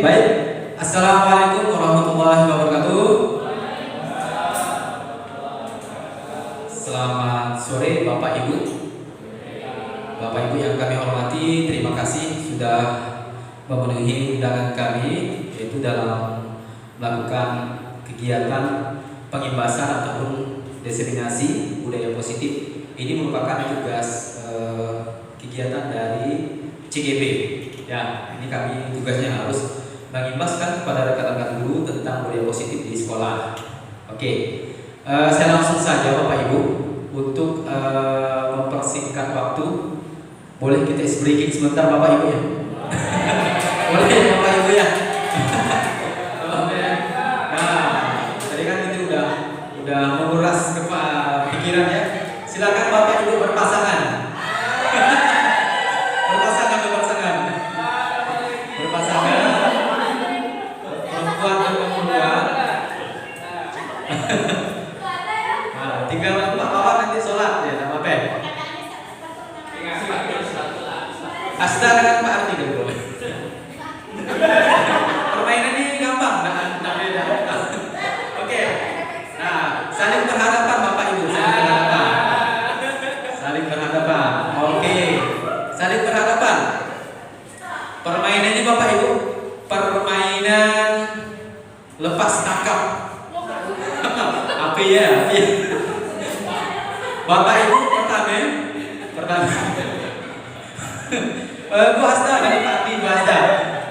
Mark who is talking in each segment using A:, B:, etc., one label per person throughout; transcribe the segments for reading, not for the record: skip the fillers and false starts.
A: baik. Assalamualaikum warahmatullahi wabarakatuh. Selamat sore Bapak Ibu. Bapak Ibu yang kami hormati, terima kasih sudah memenuhi undangan kami, yaitu dalam melakukan kegiatan pengimbasan ataupun diseminasi budaya positif. Ini merupakan tugas kegiatan dari CGP. Ya, ini kami tugasnya harus mengimbaskan kepada rekan-rekan guru tentang budaya positif di sekolah. Oke, saya langsung saja Bapak Ibu untuk mempersingkat waktu. Boleh kita breaking sebentar Bapak Ibu ya? Boleh Bapak Ibu ya? Nah, tadi kan itu udah menguras pikiran ya. Silakan Bapak Ibu berpasangan. Asda dengan Pak Arti dulu. Permainan ini gampang, tidak beda. Oke. Nah, saling berhadapan Bapak Ibu, saling berhadapan. Saling berhadapan. Oke. Saling berhadapan. Permainan ini Bapak Ibu, permainan lepas tangkap. Apa ya? Bapak Ibu pertama. Bu Asda dengan Pak Arti, Bu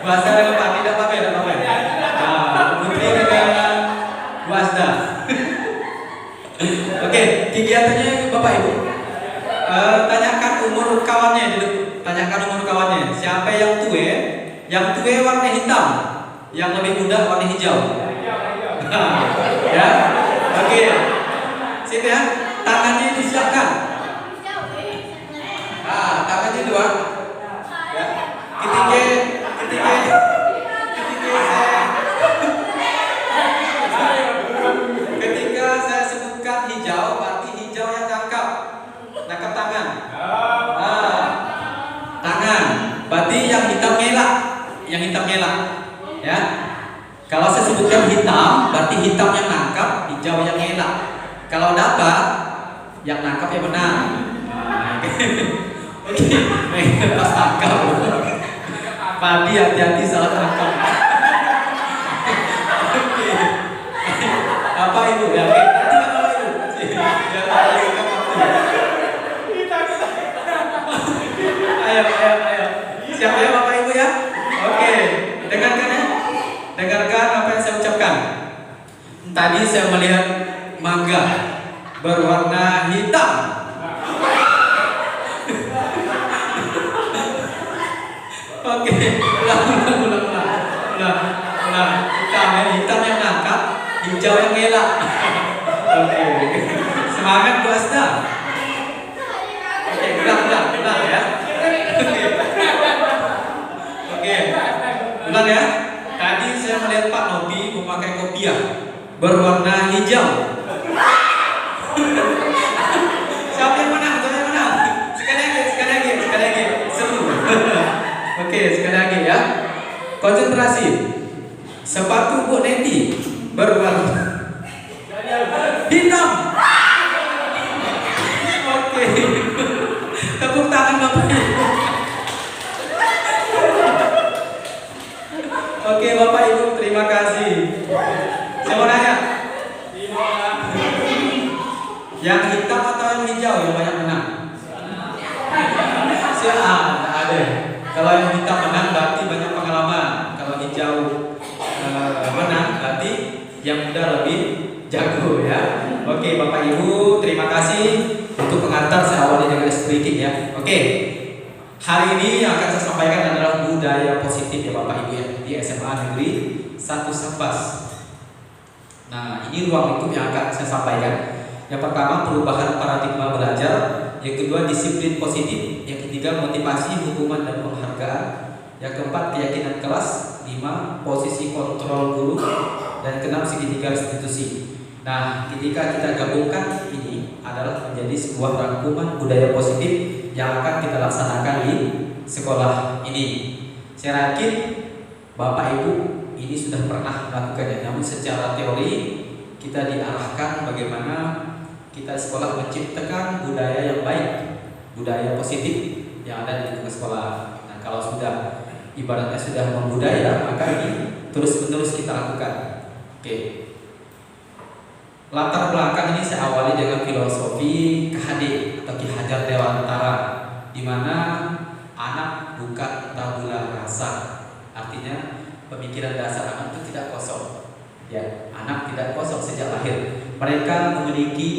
A: Asda dengan Pak Arti, tidak apa-apa. Nah, Putri dengan Bu Asda. Oke, kegiatannya Bapak Ibu. Tanyakan umur kawannya dulu. Tanyakan umur kawannya. Siapa yang tua? Yang tua warna hitam, yang lebih muda warna hijau. Ya, oke. Sini ya. Tangannya disiapkan. Tangannya dua. Ketika saya sebutkan hijau, berarti hijau yang nangkap tangan. Tangan, berarti yang hitam ngelak, ya. Kalau saya sebutkan hitam, berarti hitam yang nangkap, hijau yang ngelak. Kalau dapat, yang nangkap yang menang. Oke, pas tangkap. Padi hati-hati salah tangkap. Oke. Apa Ibu ya? Nanti apa Ibu? Ayo. Siapa ya Bapak Ibu ya? Oke. Dengarkan ya. Dengarkan apa yang saya ucapkan. Tadi saya melihat mangga berwarna hitam. Oke, ulang. Hitam yang nangkap, hijau yang ngelak. Oke, semangat Bu Asda. Oke, ulang ya. Oke, ulang ya. Tadi saya melihat Pak Nobi memakai kopiah berwarna hijau. Siapa yang menang? Sekali lagi. Seru. Oke, sekali lagi ya. Konsentrasi. Sepatu Bu Neti berwarna hitam. Oke. Tepuk tangan Bapak Ibu. Oke, Bapak Ibu, terima kasih. Saya mau nanya. Yang hitam atau yang hijau yang banyak menang? Ada. Kalau yang hitam menang berarti banyak pengalaman. Kalau hijau menang berarti yang muda lebih jago ya. Oke Bapak Ibu, terima kasih untuk pengantar. Saya awali dengan sedikit ya. Oke, hari ini yang akan saya sampaikan adalah budaya positif ya Bapak Ibu ya, di SMA Negeri 1 Sambas. Nah, ini ruang lingkup yang akan saya sampaikan. Yang pertama, perubahan paradigma belajar. Yang kedua, disiplin positif. Yang ketiga, motivasi, hukuman dan penghargaan. Yang keempat, keyakinan kelas. 5, posisi kontrol guru. Dan keenam, segitiga restitusi. Nah, ketika kita gabungkan ini adalah menjadi sebuah rangkuman budaya positif yang akan kita laksanakan di sekolah ini. Saya yakin Bapak Ibu ini sudah pernah melakukannya, namun secara teori kita diarahkan bagaimana kita sekolah menciptakan budaya yang baik, budaya positif yang ada di lingkungan sekolah. Nah, kalau sudah ibaratnya sudah membudaya, maka ini terus-menerus kita lakukan. Oke. Latar belakang ini saya awali dengan filosofi KHD atau Ki Hajar Dewantara, di mana anak bukan tabula rasa. Artinya pemikiran dasar anak itu tidak kosong. Ya, anak tidak kosong sejak lahir. Mereka memiliki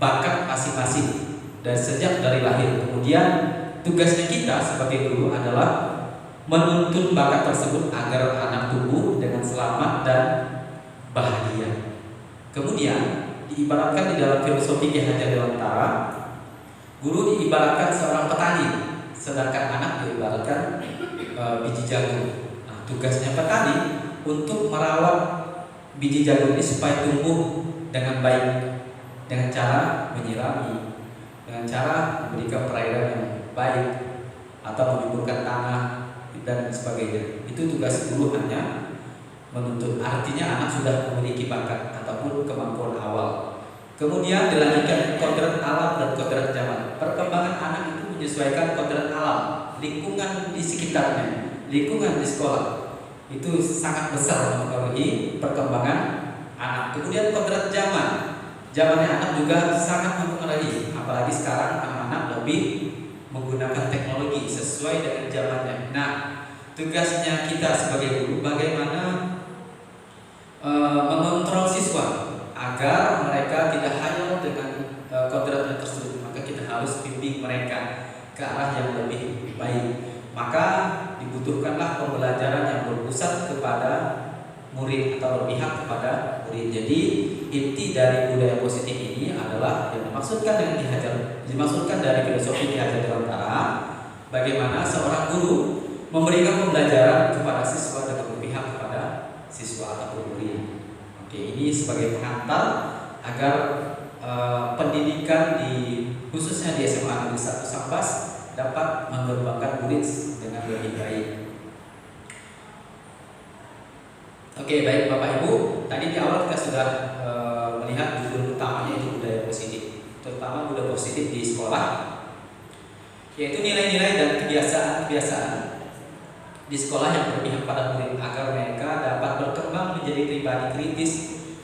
A: bakat masing-masing dan sejak dari lahir. Kemudian tugasnya kita sebagai guru adalah menuntun bakat tersebut agar anak tumbuh dengan selamat dan bahagia. Kemudian diibaratkan di dalam filosofi Ki Hajar Dewantara, guru diibaratkan seorang petani, sedangkan anak diibaratkan biji jagung. Nah, tugasnya petani untuk merawat biji jagung ini supaya tumbuh dengan baik, dengan cara menyirami, dengan cara memberikan perairan yang baik, atau menyuburkan tanah dan sebagainya. Itu tugas guru, hanya menuntut. Artinya anak sudah memiliki bakat ataupun kemampuan awal. Kemudian dilanjutkan kodrat alam dan kodrat zaman. Perkembangan anak itu menyesuaikan kodrat alam, lingkungan di sekitarnya, lingkungan di sekolah. Itu sangat besar mempengaruhi perkembangan anak. Kemudian kodrat zaman. Zamannya anak juga sangat mempengaruhi, apalagi sekarang anak-anak lebih menggunakan teknologi sesuai dengan zamannya. Nah, tugasnya kita sebagai guru bagaimana mengontrol siswa agar mereka tidak hanya dengan kodratnya tersebut, maka kita harus bimbing mereka ke arah yang lebih baik. Maka dibutuhkanlah pembelajaran yang berpusat kepada murid atau berpihak kepada murid. Jadi inti dari budaya positif ini adalah yang dimaksudkan dengan dimaksudkan dari filosofi Ki Hajar Dewantara, bagaimana seorang guru memberikan pembelajaran kepada siswa dengan berpihak kepada siswa ataupun murid. Oke, ini sebagai pengantar agar pendidikan khususnya di SMA Negeri 1 Sambas dapat mengembangkan murid dengan lebih baik. Oke, baik Bapak Ibu, tadi di awal kita sudah melihat judul utamanya itu budaya positif, terutama budaya positif di sekolah, yaitu nilai-nilai dan kebiasaan-kebiasaan di sekolah yang berpihak pada murid agar mereka dapat berkembang menjadi pribadi kritis,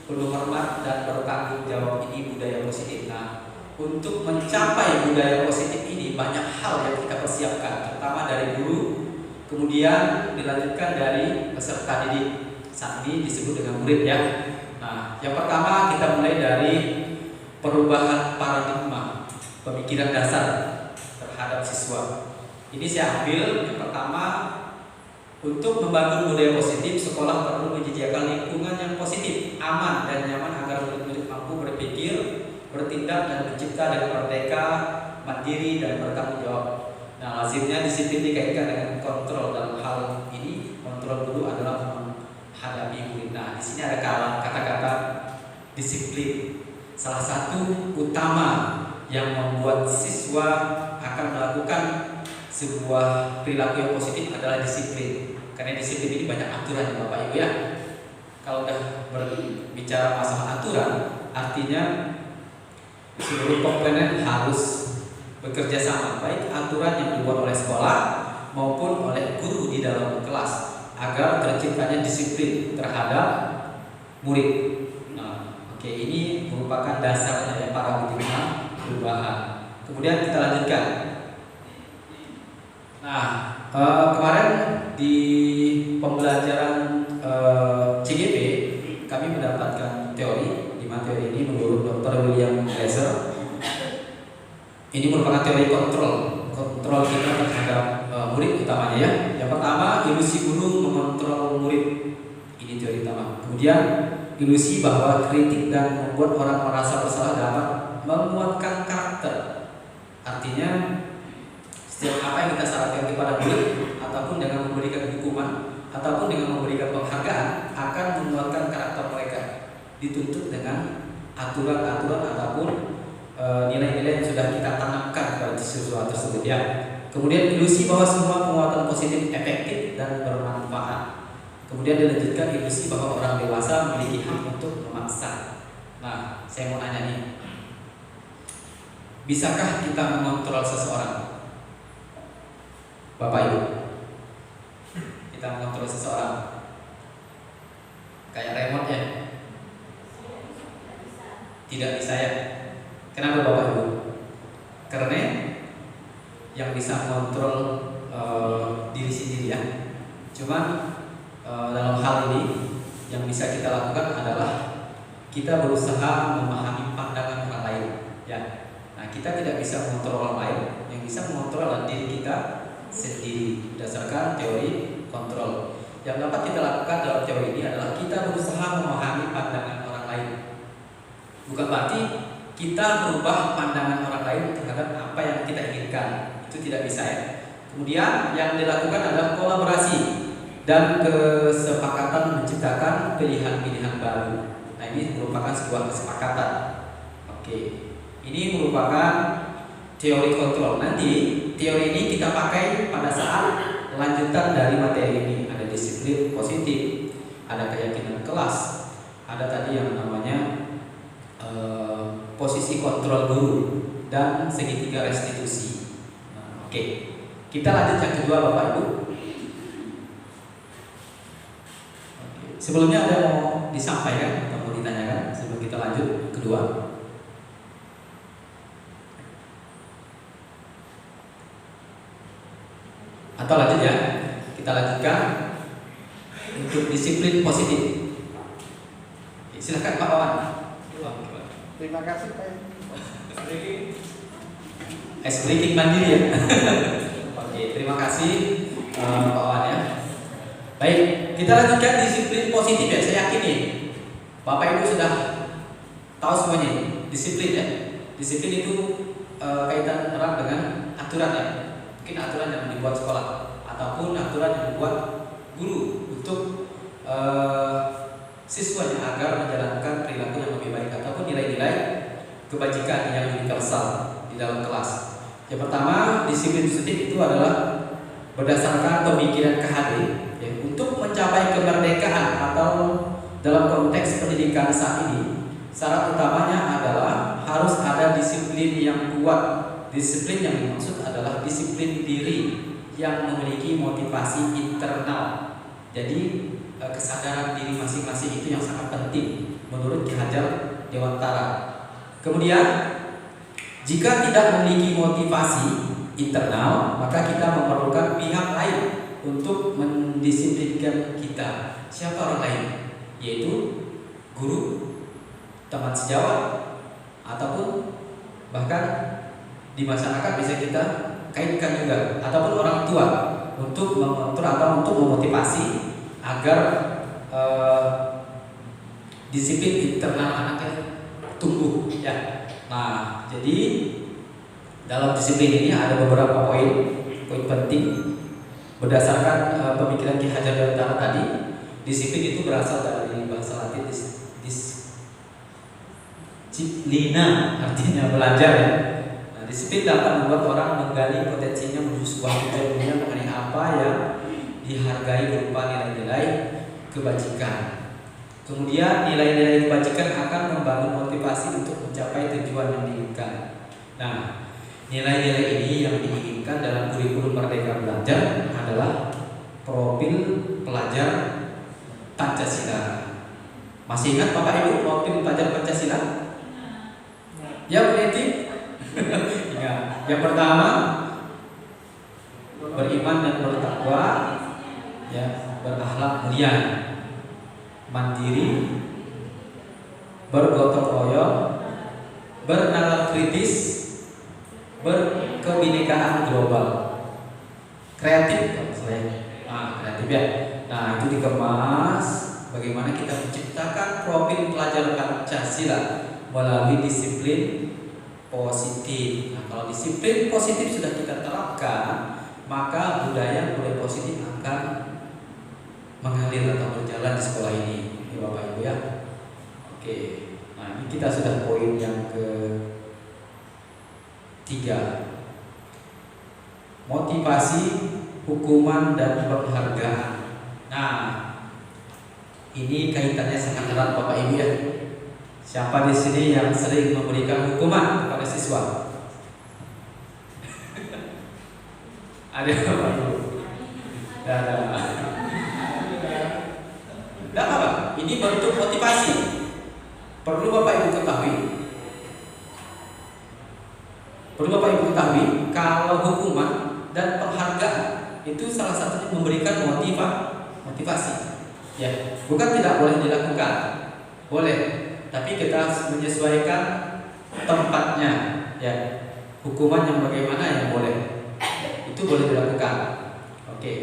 A: penuh hormat dan bertanggung jawab. Ini budaya positif. Nah, untuk mencapai budaya positif ini banyak hal yang kita persiapkan, terutama dari guru, kemudian dilanjutkan dari peserta didik. Saat ini disebut dengan murid, ya. Nah, yang pertama kita mulai dari perubahan paradigma pemikiran dasar terhadap siswa. Ini saya ambil yang pertama, untuk membangun budaya positif, sekolah perlu menyediakan lingkungan yang positif, aman dan nyaman agar murid-murid mampu berpikir, bertindak dan mencipta dengan merdeka, mandiri dan bertanggung jawab. Nah, lazimnya disiplin dikaitkan dengan kontrol. Dalam hal ini, kontrol guru adalah menghadapi murid. Nah, di sini ada kata-kata disiplin. Salah satu utama yang membuat siswa akan melakukan sebuah perilaku yang positif adalah disiplin. Karena disiplin ini banyak aturan ya Bapak Ibu, ya. Kalau udah berbicara masalah aturan, artinya seluruh komponen harus bekerja sama, baik aturan yang dibuat oleh sekolah maupun oleh guru di dalam kelas, agar terciptanya disiplin terhadap murid. Nah, oke, ini merupakan dasarnya ya paradigma perubahan. Kemudian kita lanjutkan. Nah, kemarin di pembelajaran CGP kami mendapatkan teori, di mana teori ini menurut Dr. William Glaser ini merupakan teori kontrol kita terhadap murid utamanya, ya. Yang pertama, ilusi guru mengontrol murid. Ini teori utama. Kemudian ilusi bahwa kritik dan membuat orang merasa bersalah dapat menguatkan karakter. Artinya setiap apa yang kita sarankan kepada murid, ataupun dengan memberikan hukuman, ataupun dengan memberikan penghargaan, akan menguatkan karakter mereka. Dituntut dengan aturan-aturan ataupun nilai-nilai yang sudah kita tanamkan pada siswa tersebut, ya. Kemudian ilusi bahwa semua penguatan positif efektif dan bermanfaat. Kemudian dilanjutkan ilusi bahwa orang dewasa memiliki hak untuk memaksa. Nah, saya mau nanya nih, bisakah kita mengontrol seseorang? Bapak Ibu, kita mengontrol seseorang kayak remote ya? Tidak bisa ya? Kenapa Bapak Ibu? Karena yang bisa mengontrol diri sendiri ya. Cuman dalam hal ini yang bisa kita lakukan adalah kita berusaha memahami pandangan orang lain ya. Nah, kita tidak bisa mengontrol orang lain. Yang bisa mengontrol adalah diri kita sendiri berdasarkan teori kontrol. Yang dapat kita lakukan dalam teori ini adalah kita berusaha memahami pandangan orang lain. Bukan berarti kita merubah pandangan orang lain terhadap apa yang kita inginkan. Itu tidak bisa ya. Kemudian yang dilakukan adalah kolaborasi dan kesepakatan menciptakan pilihan-pilihan baru. Nah, ini merupakan sebuah kesepakatan. Oke, ini merupakan teori kontrol. Nanti teori ini kita pakai pada saat lanjutan dari materi ini. Ada disiplin positif, ada keyakinan kelas, ada tadi yang namanya posisi kontrol guru dan segitiga restitusi. Nah, oke, kita lanjut yang kedua Bapak Ibu. Sebelumnya ada yang mau disampaikan atau mau ditanyakan sebelum kita lanjut kedua? Atau lanjut ya? Kita lanjutkan untuk disiplin positif. Oke, silakan Pak Wawan.
B: Terima kasih Pak.
A: Ice breaking mandiri ya. Oke, terima kasih Pak Wawan ya. Baik, kita lanjutkan disiplin positif ya. Saya yakin nih Bapak Ibu sudah tahu semuanya disiplin ya. Disiplin itu kaitan erat dengan aturan ya. Mungkin aturan yang dibuat sekolah ataupun aturan yang dibuat guru untuk siswanya agar menjalankan perilaku yang lebih baik ataupun nilai-nilai kebajikan yang universal di dalam kelas. Yang pertama, disiplin positif itu adalah berdasarkan pemikiran KHD ya, untuk mencapai kemerdekaan atau dalam konteks pendidikan saat ini, syarat utamanya adalah harus ada disiplin yang kuat. Disiplin yang dimaksud adalah disiplin diri yang memiliki motivasi internal. Jadi kesadaran diri masing-masing itu yang sangat penting menurut Ki Hajar Dewantara. Kemudian jika tidak memiliki motivasi internal, maka kita memerlukan pihak lain untuk mendisiplinkan kita. Siapa orang lain? Yaitu guru, teman sejawat, ataupun bahkan di masyarakat bisa kita kaitkan juga, ataupun orang tua untuk mengatur atau untuk memotivasi agar disiplin internal anaknya tumbuh ya. Nah, jadi dalam disiplin ini ada beberapa poin penting berdasarkan pemikiran Ki Hajar Dewantara tadi. Disiplin itu berasal dari bahasa Latin disciplina, artinya belajar ya. Nah, disiplin dapat membuat orang menggali potensinya menuju sebuah tujuan dunia mengenai apa yang dihargai berupa nilai-nilai kebajikan. Kemudian nilai-nilai kebajikan akan membangun motivasi untuk mencapai tujuan yang diinginkan. Nah, nilai-nilai ini yang diinginkan dalam kurikulum Merdeka Belajar adalah profil pelajar Pancasila. Masih ingat Bapak Ibu profil pelajar Pancasila? Ya, Bu Neti? Ya. Yang pertama, beriman dan bertakwa, ya, berakhlak mulia, mandiri, bergotong royong, bernalar kritis, berkebinekaan global, kreatif, kreatif ya. Nah, itu dikemas bagaimana kita menciptakan profil pelajar Pancasila melalui disiplin positif. Nah, kalau disiplin positif sudah kita terapkan, maka budaya positif akan mengalir atau berjalan di sekolah ini, ya Bapak Ibu ya. Oke, nah ini kita sudah poin yang ke-3. motivasi, hukuman, dan penghargaan. Nah, ini kaitannya sangat erat Bapak Ibu ya. Siapa di sini yang sering memberikan hukuman kepada siswa? Ada Bapak Ibu? Ada. Tidak apa? Ini bentuk motivasi. Perlu Bapak Ibu ketahui. Kalau hukuman dan penghargaan itu salah satunya memberikan motivasi. Ya, bukan tidak boleh dilakukan, boleh, tapi kita menyesuaikan tempatnya. Ya, hukuman yang bagaimana yang boleh, itu boleh dilakukan. Oke.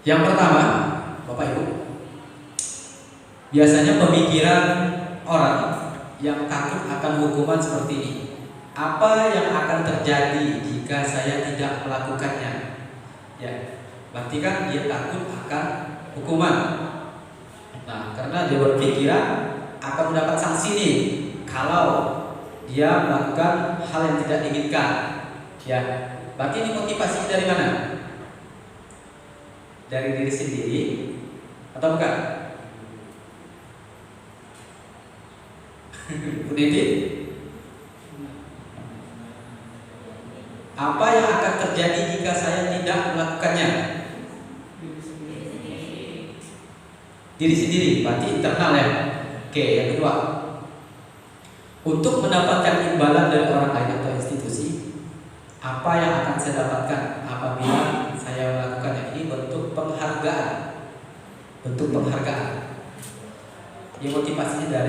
A: Yang pertama, Bapak Ibu, biasanya pemikiran orang yang takut akan hukuman seperti ini. Apa yang akan terjadi jika saya tidak melakukannya? Ya, berarti kan dia takut akan hukuman. Nah, karena dia berpikiran akan mendapat sanksi nih kalau dia melakukan hal yang tidak diinginkan. Ya, berarti ini motivasinya dari mana? Dari diri sendiri atau bukan? Pendidik, apa yang akan terjadi jika saya tidak melakukannya? Diri sendiri, berarti internal ya. Oke, yang kedua, untuk mendapatkan imbalan dari orang lain atau institusi, apa yang akan saya dapatkan apabila saya melakukannya? Ini bentuk penghargaan. Ini motivasinya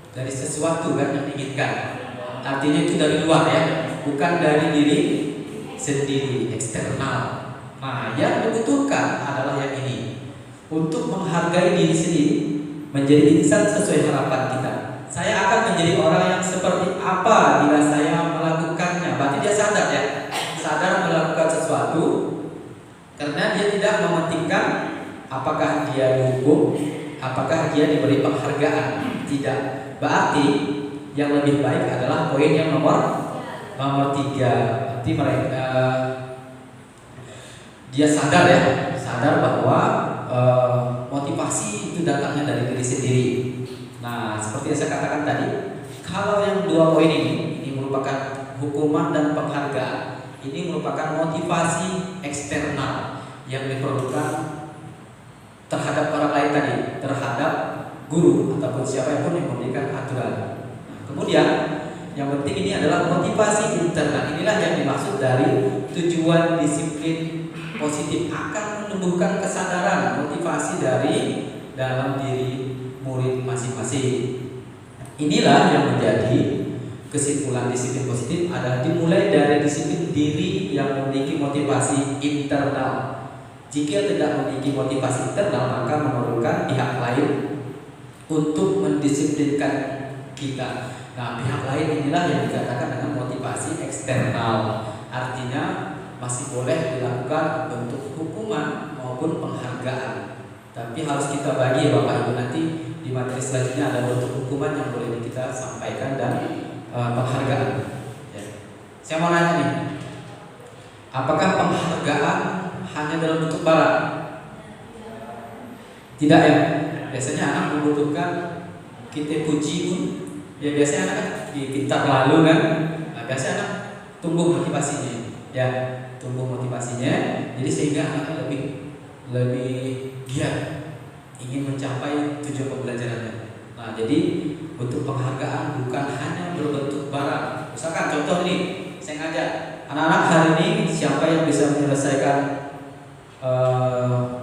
A: dari sesuatu kan yang diinginkan. Artinya itu dari luar ya, bukan dari diri sendiri, eksternal. Nah, yang dibutuhkan adalah yang ini, untuk menghargai diri sendiri, menjadi insan sesuai harapan kita. Saya akan menjadi orang yang seperti apa bila saya melakukannya. Berarti dia sadar ya, sadar melakukan sesuatu karena dia tidak mementingkan apakah dia dihukum, apakah dia diberi penghargaan. Tidak. Berarti yang lebih baik adalah poin yang nomor 3. Berarti mereka dia sadar ya, sadar bahwa motivasi itu datangnya dari diri sendiri. Nah, seperti yang saya katakan tadi, kalau yang 2 poin ini merupakan hukuman dan penghargaan. Ini merupakan motivasi eksternal yang diperlukan terhadap orang lain tadi, terhadap guru ataupun siapa pun yang memberikan aturan. Nah, kemudian yang penting ini adalah motivasi internal. Inilah yang dimaksud dari tujuan disiplin positif, akan menumbuhkan kesadaran motivasi dari dalam diri murid masing-masing. Inilah yang menjadi kesimpulan disiplin positif adalah dimulai dari disiplin diri yang memiliki motivasi internal. Jika tidak memiliki motivasi internal, maka memerlukan pihak lain untuk mendisiplinkan kita. Nah, pihak lain inilah yang dikatakan dengan motivasi eksternal. Artinya masih boleh dilakukan bentuk hukuman maupun penghargaan. Tapi harus kita bagi ya Bapak Ibu, nanti di materi selanjutnya ada bentuk hukuman yang boleh kita sampaikan dan penghargaan. Ya. Saya mau nanya nih, apakah penghargaan hanya dalam bentuk barang? Tidak ya. Biasanya anak membutuhkan kita puji pun. Ya biasanya anak kan pintar lalu kan. Nah, biasanya anak tumbuh motivasinya. Ya, tumbuh motivasinya. Jadi sehingga anak lebih giat ingin mencapai tujuan pembelajarannya. Nah, jadi bentuk penghargaan bukan hanya berbentuk barang. Misalkan contoh nih, saya ngajak anak-anak hari ini siapa yang bisa menyelesaikan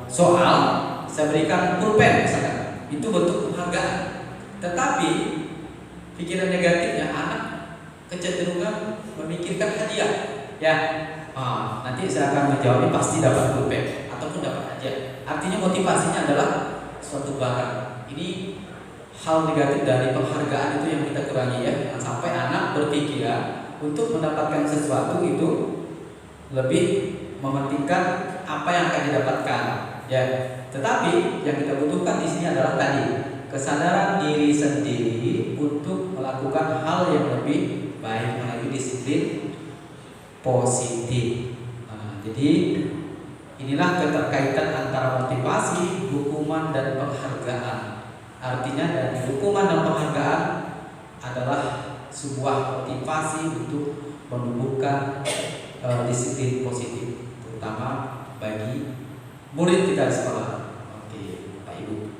A: soal, saya berikan pulpen misalkan. Itu bentuk penghargaan. Tetapi pikiran negatifnya anak kecenderungan memikirkan hadiah. Ya, nanti saya akan menjawabnya pasti dapat pulpen ataupun dapat hadiah. Artinya motivasinya adalah suatu barang. Ini hal negatif dari penghargaan itu yang kita kurangi ya. Jangan sampai anak berpikiran untuk mendapatkan sesuatu itu lebih mementingkan apa yang akan didapatkan. Ya, tetapi yang kita butuhkan di sini adalah tadi kesadaran diri sendiri untuk melakukan hal yang lebih baik melalui disiplin positif. Nah, jadi inilah keterkaitan antara motivasi, hukuman dan penghargaan. Artinya dari hukuman dan penghargaan adalah sebuah motivasi untuk menumbuhkan disiplin positif, terutama bagi murid kita di sekolah. Oke, Pak Ibu.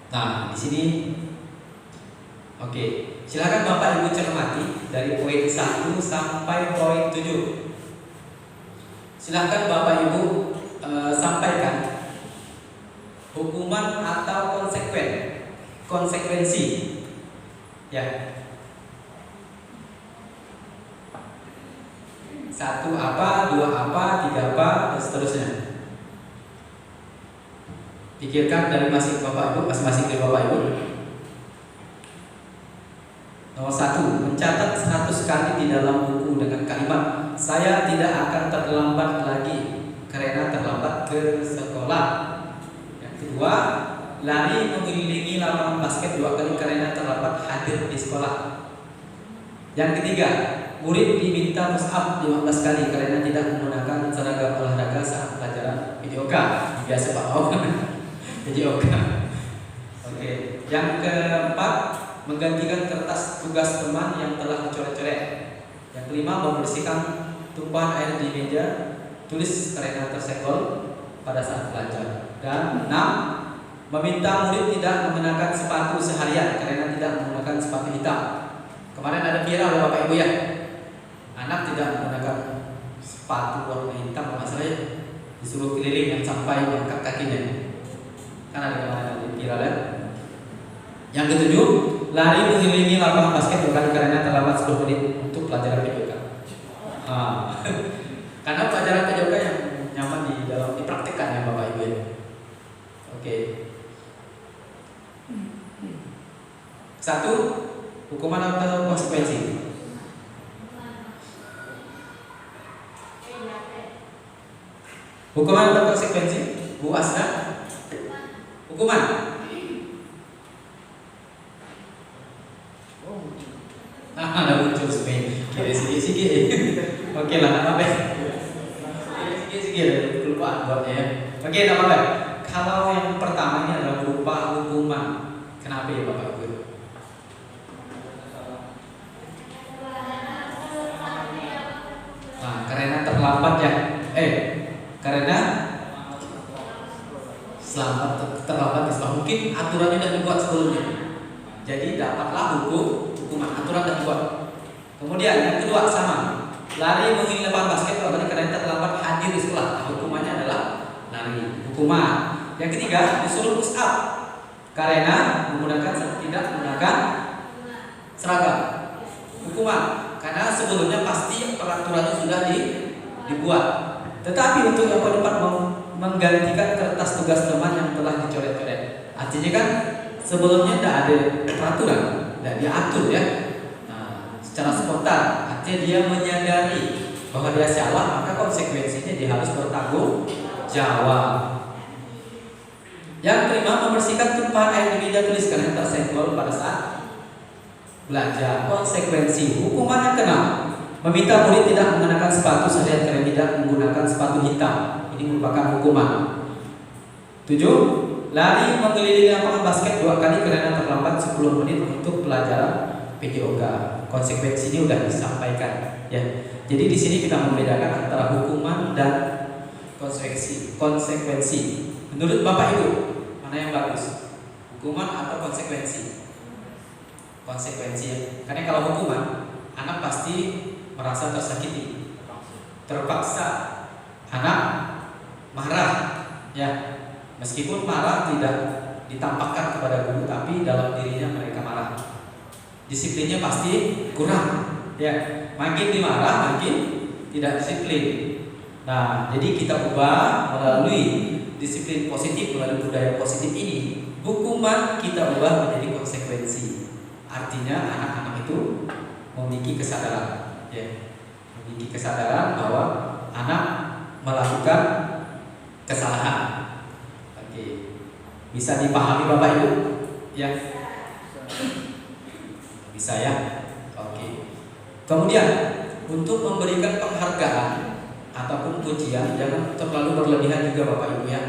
A: Nah, di sini, oke, silakan Bapak Ibu cermati dari poin 1 sampai poin 7. Silakan Bapak Ibu sampaikan hukuman atau konsekuensi, ya. 1 apa, 2 apa, 3 apa, dan seterusnya. Pikirkan dari masing-masing dari Bapak Ibu. Nomor 1, mencatat 100 kali di dalam buku dengan kalimat saya tidak akan terlambat lagi karena terlambat ke sekolah. Yang kedua, lari mengelilingi lapangan basket 2 kali karena terlambat hadir di sekolah. Yang ketiga, murid diminta push up 15 kali karena tidak menggunakan seragam olahraga saat pelajaran PJOK. Biasa Pak Om. PJOK. Oke. Yang keempat, menggantikan kertas tugas teman yang telah dicoret-coret. Yang kelima, membersihkan tumpahan air di meja tulis karena tersenggol pada saat belajar. Dan 6, meminta murid tidak mengenakan sepatu seharian karena tidak menggunakan sepatu hitam. Kemarin ada viral Bapak Ibu ya, anak tidak menggunakan sepatu warna hitam, kalau saya disuruh keliling yang sampai angkat kakinya. Kan ada kemarin ada viral ya. Yang ketujuh, lari mengelilingi lapangan basket bukan karena terlambat 10 menit untuk pelajaran PJOK. Karena pelajaran PJOK yang nyaman di dalam dipraktikkan ya Bapak Ibu ya. Oke. 1, hukuman atau konsekuensi? Hukuman atau konsekuensi? Bu Asna? Hukuman? Ada muncul sebenarnya. Sikit. Oke lah, nggak apa-apa. Sikit, kelupaan buatnya ya. Oke, nggak apa-apa. Kalau yang pertama ini adalah berupa hukuman. Kenapa ya Bapak Ibu? Nah, karena terlambat ya. Karena terlambat di sekolah. Mungkin aturannya sudah dibuat sebelumnya. Jadi dapatlah hukuman, aturan sudah dibuat. Kemudian yang kedua sama, lari mengelilingi lapangan basket karena terlambat hadir di sekolah. Nah, hukumannya adalah lari, hukuman. Yang ketiga, disuruh push up karena tidak menggunakan seragam, hukuman. Karena sebelumnya pasti peraturannya sudah dibuat. Tetapi untuk yang keempat, menggantikan kertas tugas teman yang telah dicoret-coret. Artinya kan sebelumnya tidak ada peraturan, tidak diatur ya. Nah, secara spontan, artinya dia menyadari bahwa dia salah, maka konsekuensinya dia harus bertanggung jawab. Yang kelima, membersihkan tumpahan air di meja tulis karena tersenggol pada saat belajar. Konsekuensi hukuman yang keenam, meminta murid tidak mengenakan sepatu seharian karena tidak menggunakan sepatu hitam. Ini merupakan hukuman. 7, lari mengelilingi lapangan basket 2 kali karena terlambat 10 menit untuk pelajaran PJOK. Konsekuensi ini sudah disampaikan ya. Jadi di sini kita membedakan antara hukuman dan konsekuensi. Menurut Bapak Ibu, mana yang bagus? Hukuman atau konsekuensi? Konsekuensi ya. Karena kalau hukuman, anak pasti merasa tersakiti, terpaksa, anak marah ya. Meskipun marah tidak ditampakkan kepada guru, tapi dalam dirinya mereka marah. Disiplinnya pasti kurang ya. Makin dimarah makin tidak disiplin. Nah, jadi kita ubah melalui disiplin positif, melalui budaya positif ini, hukuman kita ubah menjadi konsekuensi. Artinya anak-anak itu memiliki kesadaran ya. Memiliki kesadaran bahwa anak melakukan kesalahan. Oke. Bisa dipahami Bapak Ibu? Ya. Bisa ya? Oke. Kemudian untuk memberikan penghargaan ataupun pujian jangan terlalu berlebihan juga Bapak Ibu ya.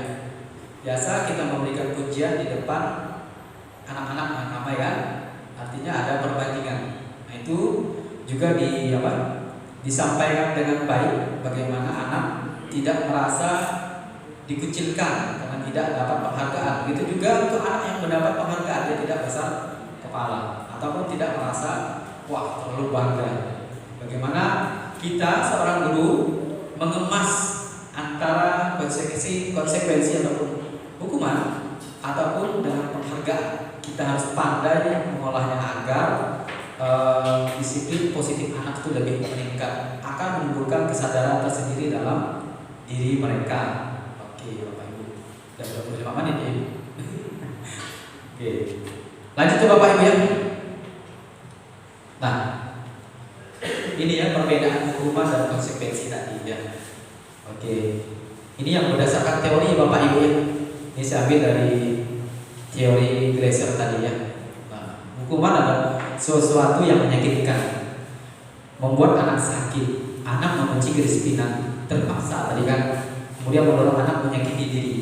A: Biasa kita memberikan pujian di depan anak-anak yang ramai ya, artinya ada perbandingan. Nah itu juga disampaikan dengan baik bagaimana anak tidak merasa dikucilkan karena tidak dapat penghargaan. Begitu juga untuk anak yang mendapat penghargaan, dia tidak besar kepala ataupun tidak merasa wah terlalu bangga. Bagaimana kita seorang guru mengemas antara konsekuensi ataupun hukuman ataupun dengan penghargaan. Kita harus pandai mengolahnya agar disiplin positif anak itu lebih meningkat, akan menimbulkan kesadaran tersendiri dalam diri mereka. Oke Bapak Ibu, sudah 25 menit ya. Oke, lanjut ke Bapak Ibu ya. Nah, ini ya perbedaan hukuman dan konsekuensi tadi ya. Oke, ini yang berdasarkan teori Bapak Ibu ya. Ini saya ambil dari teori Glaser tadi ya. Nah, hukuman adalah sesuatu yang menyakitkan, membuat anak sakit, anak membenci kedisiplinan, terpaksa tadi kan, kemudian mendorong anak menyakiti diri,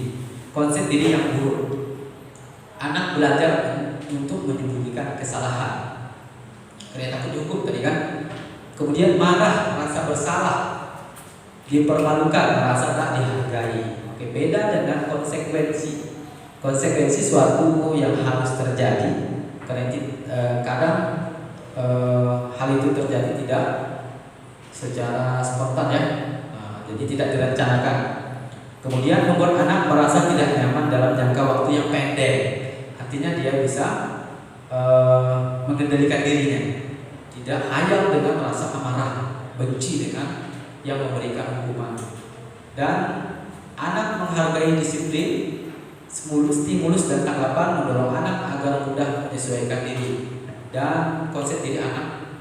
A: konsep diri yang buruk. Anak belajar untuk menyembunyikan kesalahan karena takut dihukum tadi kan. Kemudian marah, merasa bersalah, dipermalukan, merasa tak dihargai. Oke, beda dengan konsekuensi. Konsekuensi suatu yang harus terjadi. Karena kadang hal itu terjadi tidak secara spontan ya, jadi tidak direncanakan. Kemudian membuat anak merasa tidak nyaman dalam jangka waktu yang pendek. Artinya dia bisa mengendalikan dirinya, tidak hayal dengan rasa amarah, benci dengan yang memberikan hukuman. Dan anak menghargai disiplin, stimulus dan tanggapan mendorong anak agar mudah menyesuaikan diri. Dan konsep diri anak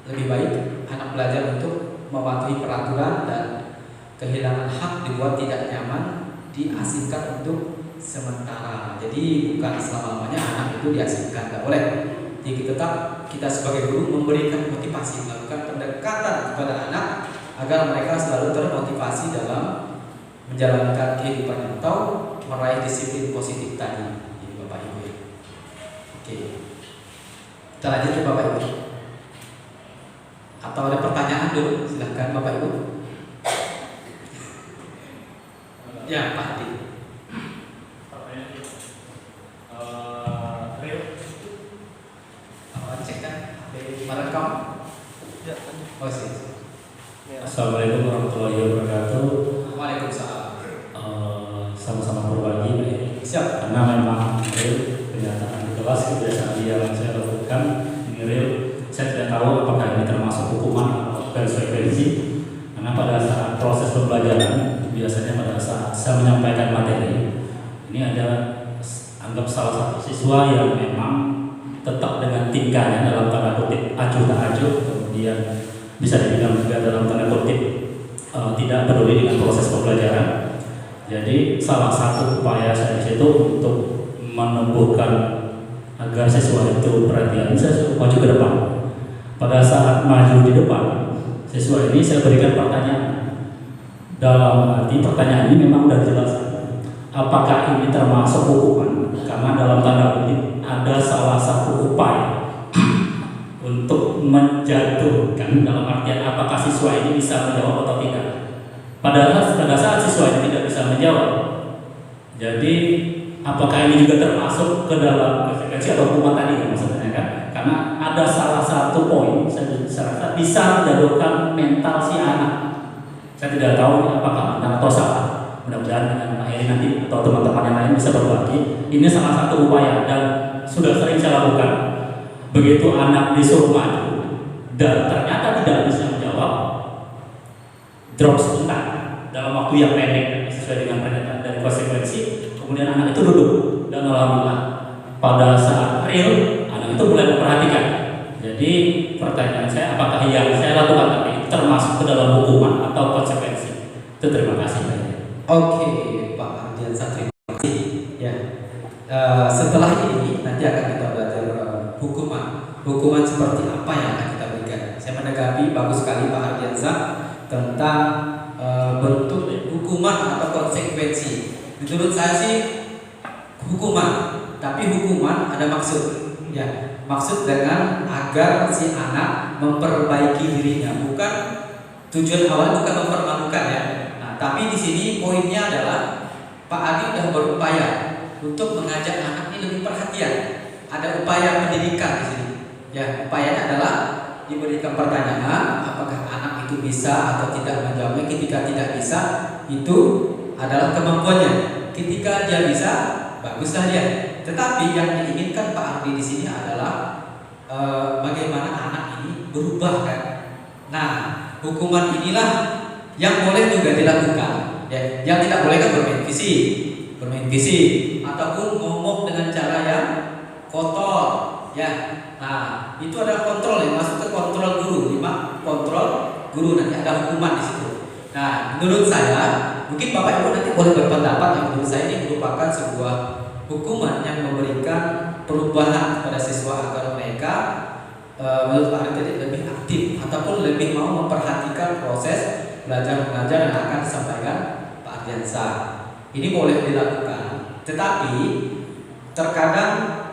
A: lebih baik, anak belajar untuk mematuhi peraturan dan kehilangan hak dibuat tidak nyaman, diasingkan untuk sementara. Jadi bukan selama-lamanya anak itu diasingkan, tidak boleh. Jadi tetap kita sebagai guru memberikan motivasi, melakukan pendekatan kepada anak agar mereka selalu termotivasi dalam menjalankan kehidupan atau meraih disiplin positif tadi. Jadi Bapak Ibu ya. Oke, kita lanjut ke Bapak Ibu. Atau ada pertanyaan dulu? Silahkan Bapak Ibu. Ya Pak Adi. Cek kan merekam. Oh sih.
C: Assalamualaikum warahmatullahi wabarakatuh.
A: Waalaikumsalam.
C: Sama-sama berbagi.
A: Siap.
C: Karena memang kenyataan di kelas kebiasaan yang saya lakukan ini real. Saya tidak tahu apakah ini termasuk hukuman atau konsekuensi. Karena pada saat proses pembelajaran biasanya pada saat saya menyampaikan materi ini ada anggap salah satu siswa yang memang tetap dengan tingkahnya dalam tanda kutip acuh tak acuh, kemudian bisa dibilang juga dalam tanda kutip tidak peduli dengan proses pembelajaran. Jadi salah satu upaya saya di situ untuk menumbuhkan agar siswa itu perhatian, saya maju ke depan. Pada saat maju di depan siswa ini saya berikan pertanyaan. Dalam arti pertanyaan ini memang sudah jelas, apakah ini termasuk hukuman? Karena dalam tanda kutip ada salah satu upaya untuk menjatuhkan, dalam artian apakah siswa ini bisa menjawab atau tidak. Pada saat siswa ini tidak bisa menjawab, jadi apakah ini juga termasuk ke dalam konsekuensi atau hukuman tadi maksudnya kan? Karena ada salah satu poin saya rasa bisa menjatuhkan mental si anak. Saya tidak tahu apakah benar atau salah. Mudah-mudahan dengan Pak Heri nanti atau teman-teman yang lain bisa berbagi. Ini salah satu upaya dan sudah sering saya lakukan. Begitu anak disuruh maju dan ternyata tidak bisa menjawab, drop sebentar dalam waktu yang pendek sesuai dengan pernyataan dari konsekuensi. Kemudian anak itu duduk dan alhamdulillah pada saat real anak itu mulai memperhatikan. Jadi pertanyaan saya, apakah yang saya lakukan tadi termasuk ke dalam hukuman atau konsekuensi? Itu terima kasih.
A: Oke Pak Ardiansa, terima kasih ya. Setelah ini nanti akan kita belajar hukuman seperti apa yang akan kita berikan. Saya menanggapi bagus sekali Pak Ardiansah tentang bentuk hukuman atau konsekuensi. Menurut saya sih hukuman, tapi hukuman ada maksud. Ya, maksud dengan agar si anak memperbaiki dirinya, bukan tujuan awal bukan mempermalukan ya. Nah, tapi di sini poinnya adalah Pak Adi sudah berupaya untuk mengajak anak ini lebih perhatian. Ada upaya pendidikan di sini. Ya, upayanya adalah diberikan pertanyaan apakah anak itu bisa atau tidak menjawabnya. Ketika tidak bisa, itu adalah kemampuannya. Ketika dia bisa, baguslah dia. Tetapi yang diinginkan Pak Ardi di sini adalah bagaimana anak ini berubah kan. Nah, hukuman inilah yang boleh juga dilakukan. Ya, yang tidak boleh kan bermain fisik ataupun ngomong dengan cara yang kotor. Ya, nah itu ada kontrol yang masuk ke kontrol guru, kontrol guru, nanti ada hukuman di situ. Nah, menurut saya mungkin Bapak Ibu nanti boleh berpendapat yang menurut saya ini merupakan sebuah hukuman yang memberikan perubahan pada siswa agar mereka menurut Pak Ardi lebih aktif ataupun lebih mau memperhatikan proses belajar mengajar yang akan disampaikan Pak Ardiansah. Ini boleh dilakukan, tetapi terkadang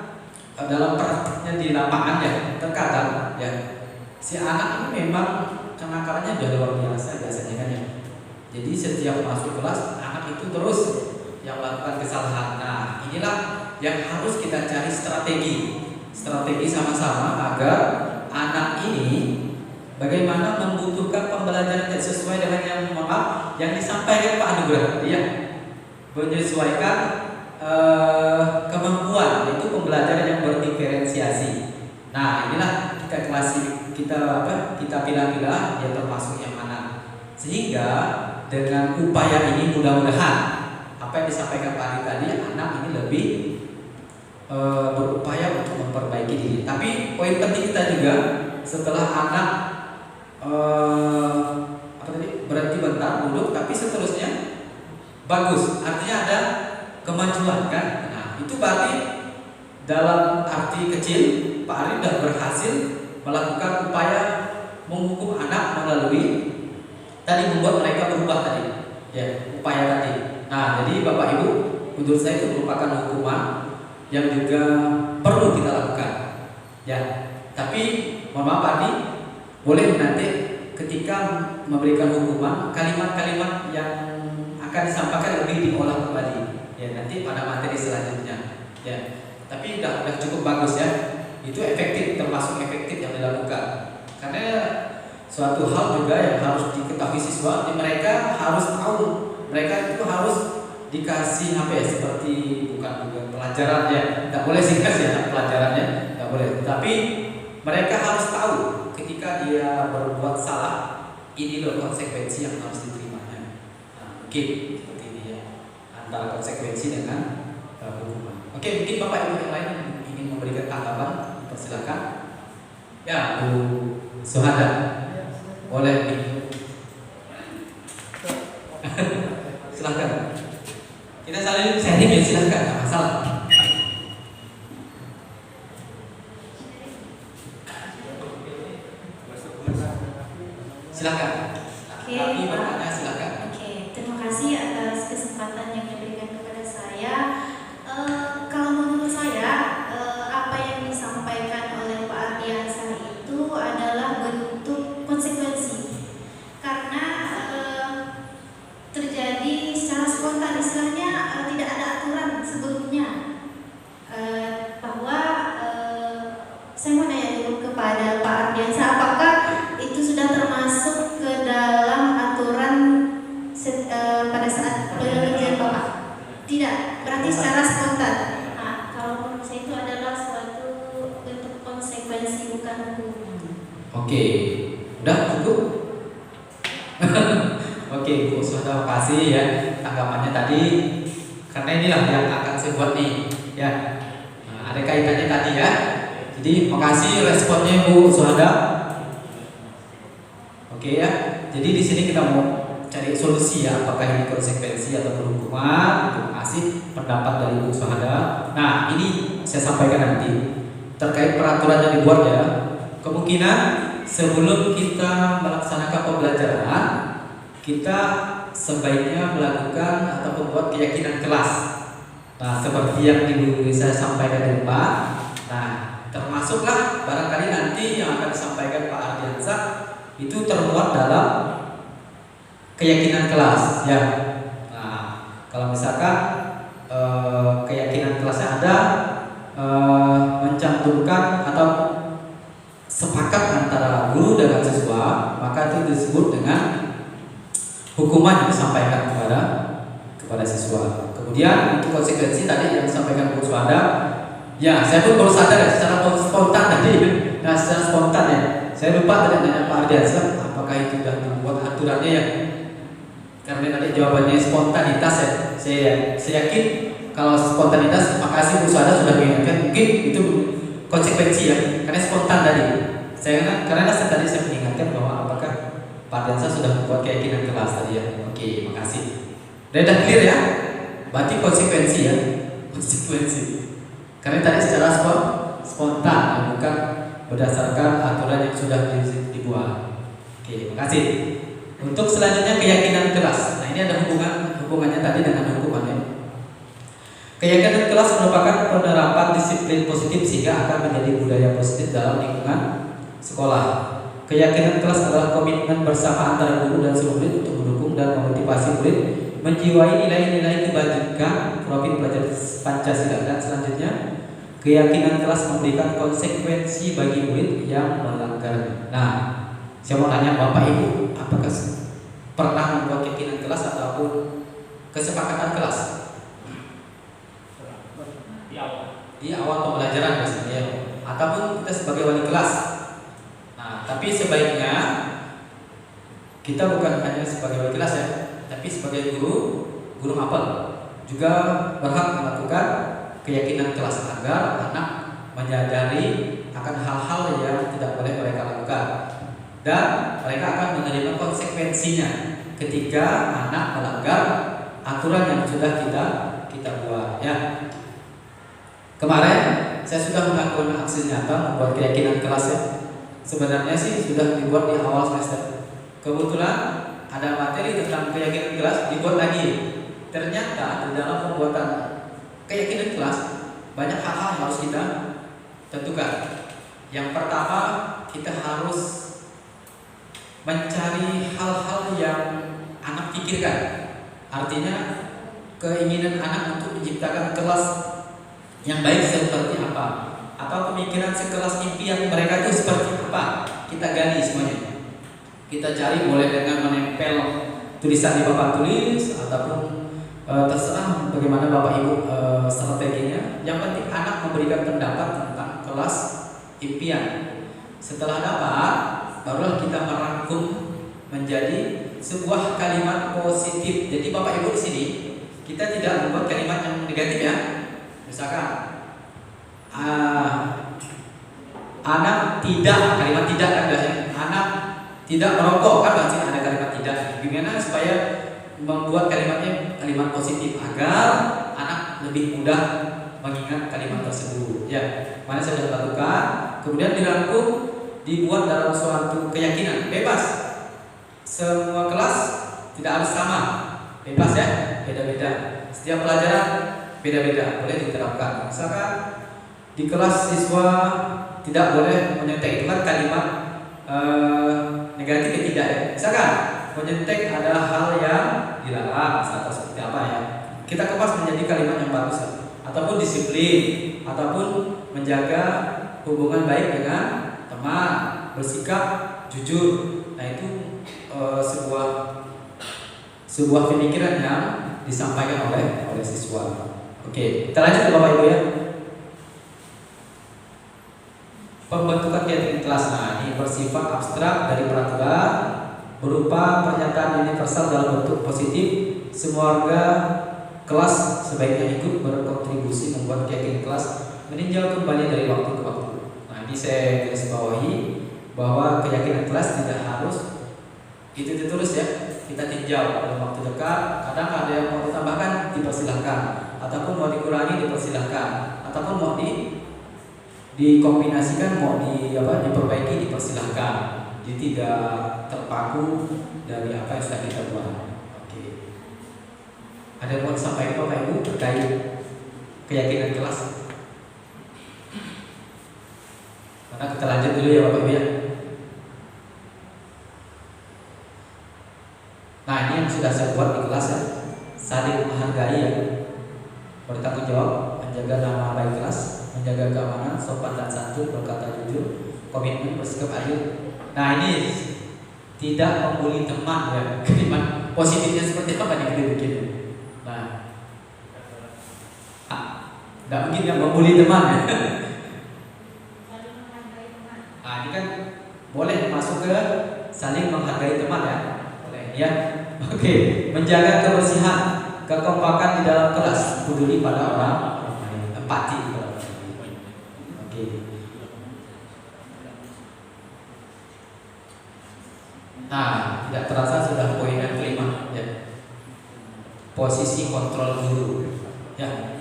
A: dalam praktiknya di lapangan ya, terkadang ya si anak ini memang kenakalannya sudah luar biasa biasanya kan ya. Jadi setiap masuk kelas anak itu terus yang melakukan kesalahan. Nah, inilah yang harus kita cari strategi sama-sama agar anak ini bagaimana membutuhkan pembelajaran yang sesuai dengan yang disampaikan Pak Anugrah tadi ya, menyesuaikan kemampuan, yaitu pembelajaran yang berdiferensiasi. Nah, inilah kita pilah-pilah yang termasuk yang mana, sehingga dengan upaya ini mudah-mudahan apa yang disampaikan Pak Adi tadi, anak ini lebih berupaya untuk memperbaiki diri. Tapi poin penting kita juga setelah anak berhenti bentar duduk, tapi seterusnya bagus, artinya ada kemajuan kan. Nah, itu berarti dalam arti kecil Pak Ari sudah berhasil melakukan upaya menghukum anak melalui tadi membuat mereka berubah tadi ya, upaya tadi. Nah, jadi Bapak Ibu, menurut saya itu merupakan hukuman yang juga perlu kita lakukan ya. Tapi mohon maaf Pak Adi, boleh nanti ketika memberikan hukuman kalimat-kalimat yang akan disampaikan lebih diolah kembali ya, nanti pada materi selanjutnya ya. Tapi udah cukup bagus ya, itu efektif, termasuk efektif yang dilakukan, karena suatu hal juga yang harus diketahui siswa, mereka harus tahu, mereka itu harus dikasih apa ya, seperti bukan juga pelajaran ya, tidak boleh sih kasih ya pelajarannya, tidak boleh, tapi mereka harus tahu ketika dia berbuat salah, ini loh konsekuensi yang harus diterimanya. Nah, mungkin seperti ini ya, antara konsekuensi dengan hukuman. Oke, mungkin Bapak Ibu yang lain yang ingin memberikan tanggapan, persilakan. Ya, Bu Suhada, boleh nih. Silakan. Kita saling sharing ya, silakan, nggak masalah. Silakan.
D: Oke.
A: Tapi bertanya silakan.
D: Oke, terima kasih atas kesempatan yang diberikan kepada saya. Kalau menurut saya, apa yang disampaikan oleh Pak Ardiansah itu adalah bentuk konsekuensi, karena terjadi secara spontan, istilahnya tidak ada aturan sebelumnya. Bahwa saya mau nanya dulu kepada Pak Ardiansah, apakah itu sudah termasuk ke dalam aturan pada saat penelitian Bapak? Tidak, berarti secara spontan. Nah, kalau menurut saya itu adalah suatu bentuk konsekuensi, bukan hukuman.
A: Oke, udah cukup. Oke, Bu, sudah kasih ya tanggapannya tadi, karena inilah yang akan saya buat nih ya. Nah, ada kaitannya tadi ya. Jadi makasih responnya Bu Suhada. Oke ya. Jadi di sini kita mau cari solusi ya, apakah ini konsekuensi atau hukuman. Terima kasih pendapat dari Bu Suhada. Nah, ini saya sampaikan nanti terkait peraturan yang dibuat ya. Kemungkinan sebelum kita melaksanakan pembelajaran, kita sebaiknya melakukan atau membuat keyakinan kelas. Nah, seperti yang dulu saya sampaikan di depan. Nah, termasuklah barangkali nanti yang akan disampaikan Pak Ardiansyah itu termuat dalam keyakinan kelas, ya. Nah, kalau misalkan keyakinan kelasnya ada mencantumkan atau sepakat antara guru dengan siswa, maka itu disebut dengan hukuman yang disampaikan kepada siswa. Kemudian untuk konsekuensi tadi yang disampaikan Bu Suada, ya saya pun baru sadar ya secara spontan tadi. Nah, secara spontan ya, saya lupa tadi nanya Pak Ardiansyah apakah itu sudah dibuat aturannya ya. Karena tadi jawabannya spontanitas ya. Saya yakin kalau spontanitas, makasih Bu Suada sudah mengingatkan, mungkin itu konsekuensi ya, karena spontan tadi. Karena tadi saya mengingatkan bahwa apakah Pak Ardiansyah sudah membuat keyakinan kelas tadi ya. Oke, makasih. Sudah clear ya? Berarti konsekuensi ya, konsekuensi. Karena tadi secara spontan, bukan berdasarkan aturan yang sudah dibuat. Oke, makasih. Untuk selanjutnya keyakinan kelas. Nah, ini ada hubungannya tadi dengan hukumannya. Keyakinan kelas merupakan penerapan disiplin positif sehingga akan menjadi budaya positif dalam lingkungan sekolah. Keyakinan kelas adalah komitmen bersama antara guru dan seluruh murid untuk mendukung dan memotivasi murid menjiwai nilai-nilai kebajikan profil belajar Pancasila. Dan selanjutnya, keyakinan kelas memberikan konsekuensi bagi murid yang melanggar. Nah, saya mau tanya Bapak Ibu, apakah pernah membuat keyakinan kelas ataupun kesepakatan kelas? Di awal pembelajaran biasanya, ataupun kita sebagai wali kelas. Nah, tapi sebaiknya kita bukan hanya sebagai wali kelas ya, tapi sebagai guru mapel juga berhak melakukan keyakinan kelas agar anak menyadari akan hal-hal yang tidak boleh mereka lakukan dan mereka akan menerima konsekuensinya ketika anak melanggar aturan yang sudah kita buat ya. Kemarin saya sudah melakukan aksi nyata membuat keyakinan kelas ya. Sebenarnya sih sudah dibuat di awal semester. Kebetulan ada materi tentang keyakinan kelas dibuat lagi. Ternyata di dalam pembuatan keyakinan kelas banyak hal-hal yang harus kita tentukan. Yang pertama, kita harus mencari hal-hal yang anak pikirkan. Artinya keinginan anak untuk menciptakan kelas yang baik seperti apa, atau pemikiran sekelas impian mereka itu seperti apa, kita gali semuanya. Kita cari boleh dengan menempel tulisan di papan tulis ataupun terserah bagaimana Bapak Ibu strateginya. Yang penting anak memberikan pendapat tentang kelas impian. Setelah dapat, barulah kita merangkum menjadi sebuah kalimat positif. Jadi Bapak Ibu di sini kita tidak membuat kalimat yang negatif ya. Misalkan anak tidak, kalimat tidak kan biasanya anak tidak merokok kan pasti ada kalimat tidak. Gimana supaya membuat kalimatnya kalimat positif agar anak lebih mudah mengingat kalimat tersebut ya. Mana saya sudah lakukan, kemudian dirangkum, dibuat dalam suatu keyakinan bebas. Semua kelas tidak harus sama, bebas ya, beda-beda. Setiap pelajaran beda-beda, boleh diterapkan. Misalkan di kelas siswa tidak boleh menyentek, itu kan kalimat negatif tidak ya. Misalkan menyentek adalah hal yang dilarang atau seperti apa ya. Kita kemas menjadi kalimat yang bagus, ataupun disiplin, ataupun menjaga hubungan baik dengan teman, bersikap jujur. Nah itu sebuah pemikiran yang disampaikan oleh siswa. Oke, kita lanjut Bapak Ibu ya. Pembentukan keyakinan kelas. Nah, ini bersifat abstrak dari peraturan berupa pernyataan universal dalam bentuk positif. Semua warga kelas sebaiknya ikut berkontribusi membuat keyakinan kelas meninjau kembali dari waktu ke waktu. Nah, ini saya garis bawahi bahwa keyakinan kelas tidak harus itu ditulis ya. Kita tinjau dalam waktu dekat. Kadang ada yang mau ditambahkan, dipersilahkan, ataupun mau dikurangi, dipersilahkan, ataupun mau dikombinasikan mau diperbaiki, dipersilahkan. Jadi tidak terpaku dari apa yang sudah kita buat. Oke. Ada yang mau disampaikan Bapak Ibu terkait keyakinan kelas? Karena kita lanjut dulu ya Bapak Ibu ya. Nah ini yang sudah saya buat di kelas ya, saling menghargai ya, bertanggung jawab, menjaga nama baik kelas, menjaga keamanan, sopan dan santun, berkata jujur, komitmen, bersikap adil. Nah ini tidak membuli teman ya, kalimat positifnya seperti apa nih kita bikin? Nah, nggak mungkin yang membuli teman ya. Nah ini kan boleh masuk ke saling menghargai teman ya, boleh ya. Oke, menjaga kebersihan, kekompakan di dalam kelas, peduli pada orang lain, empati pada orang lain. Oke. Nah, tidak terasa sudah poin yang kelima ya. Posisi kontrol guru. Ya.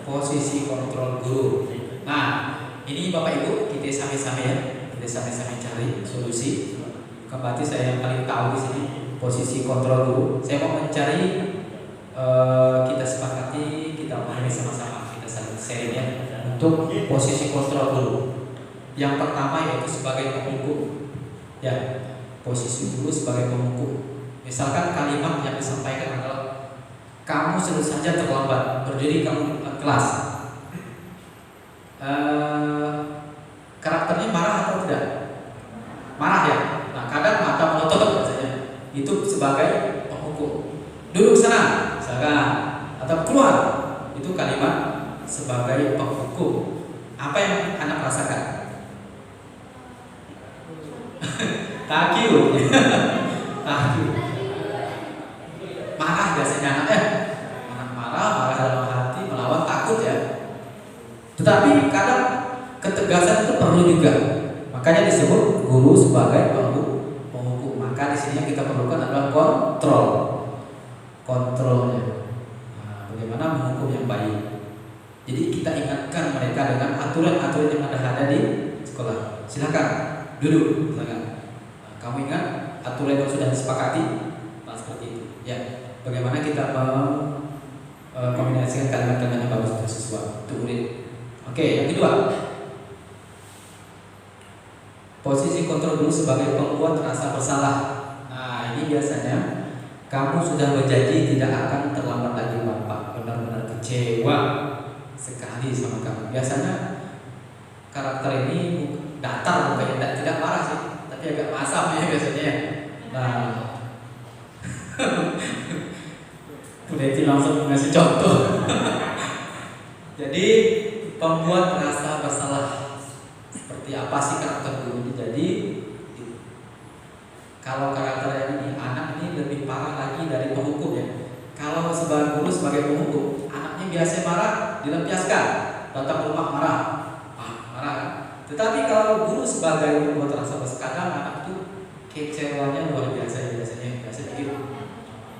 A: Posisi kontrol guru. Nah, ini Bapak Ibu kita sama-sama ya. Kita sama-sama cari solusi. Berarti saya yang paling tahu di sini posisi kontrol guru. Saya mau mencari kita sepakati, kita pahami sama-sama, kita saling sharing ya untuk posisi kontrol guru. Yang pertama yaitu sebagai penghukum. Ya. Posisi guru sebagai penghukum. Misalkan kalimat yang disampaikan adalah kamu selalu saja terlambat, berdiri kamu kelas. Karakternya marah atau tidak? Marah ya. Nah kadang mata melotot biasanya. Itu sebagai penghukum. Duduk sana, misalkan, atau keluar. Itu kalimat sebagai penghukum. Apa yang anak rasakan? Takut, takut, marah biasanya anak marah dalam hati, melawan, takut ya. Tetapi kadang ketegasan itu perlu juga. Makanya disebut guru sebagai penghukum. Maka di sini yang kita perlukan adalah kontrolnya. Nah, bagaimana menghukum yang baik. Jadi kita ingatkan mereka dengan aturan-aturan yang ada di sekolah. Silakan duduk, silakan. Kamu ingat aturan yang sudah disepakati? Nah, seperti itu. Ya, bagaimana kita kombinasikan kalimat-kalimat yang bagus untuk siswa, untuk murid. Oke, yang kedua, posisi kontrol guru sebagai pembuat rasa bersalah. Nah, ini biasanya kamu sudah berjanji tidak akan terlambat lagi Bapak, benar-benar kecewa sekali sama kamu. Biasanya karakter ini datar, bukannya tidak marah sih, tapi agak masam ya biasanya. Nah, Bu Deti langsung ngasih contoh. Jadi pembuat rasa bersalah. Seperti apa sih karakter guru ini? Jadi kalau karakter ini anak ini lebih parah lagi dari penghukum ya. Kalau sebagai guru sebagai penghukum, anaknya biasa marah dilampiaskan, datang ke rumah marah, marah kan? Tetapi kalau guru sebagai pembuat rasa bersalah, kadang anak itu kecewanya luar biasa biasanya gitu.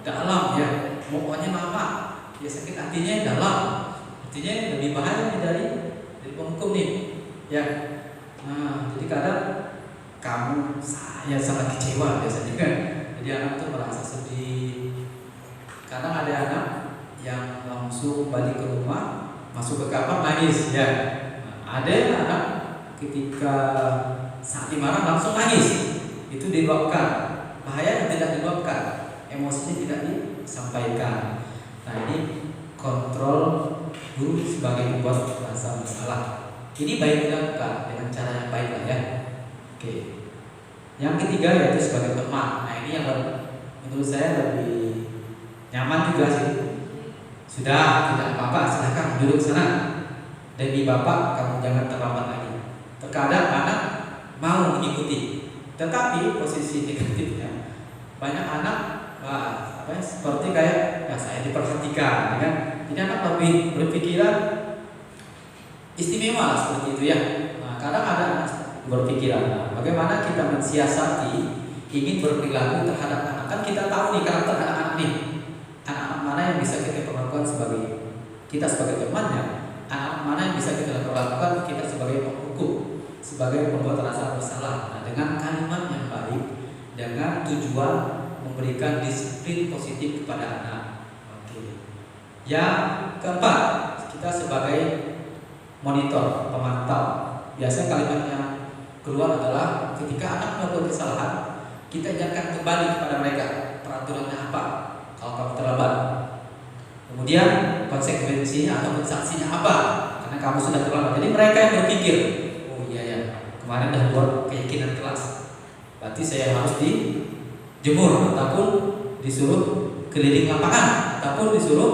A: Dalam ya, pokoknya lama, ya sakit hatinya dalam, artinya lebih bahaya dari penghukum nih, ya. Nah, jadi kadang saya sangat kecewa biasanya kan. Jadi anak itu merasa sedih. Kadang ada anak yang langsung balik ke rumah, masuk ke kamar nangis, ya. Nah, ada anak ketika saat dimarah langsung nangis. Itu diluapkan. Bahaya yang tidak diluapkan, emosinya tidak disampaikan. Nah, ini kontrol guru sebagai pembuat rasa bersalah. Ini baik dilakukan dengan cara yang baik lah ya. Oke. Yang ketiga yaitu sebagai teman. Nah, ini yang menurut saya lebih nyaman juga sih. Sudah, tidak apa-apa, silahkan duduk sana. Demi Bapak, kamu jangan terlambat lagi. Terkadang anak mau mengikuti, tetapi posisi negatifnya banyak anak seperti kayak ya saya diperhatikan, kan? Jadi anak lebih berpikiran istimewa seperti itu ya. Nah, kadang ada anak berpikiran, bagaimana kita mensiasati ingin berperilaku terhadap anak. Kan kita tahu nih karakter anak-anak nih, anak-anak mana yang bisa kita perlakukan sebagai kita sebagai temannya, anak-anak mana yang bisa kita perlakukan kita sebagai sebagai pembuat rasa bersalah. Nah, dengan kalimat yang baik, dengan tujuan memberikan disiplin positif kepada anak. Oke. Yang keempat, kita sebagai monitor, pemantau. Biasanya kalimat yang keluar adalah ketika anak melakukan kesalahan, kita ingatkan kembali kepada mereka peraturannya apa kalau kamu terlambat. Kemudian konsekuensinya atau sanksinya apa karena kamu sudah terlambat. Jadi mereka yang berpikir, oh iya ya, kemarin dah buat keyakinan kelas, berarti saya harus dijemur ataupun disuruh keliling lapangan ataupun disuruh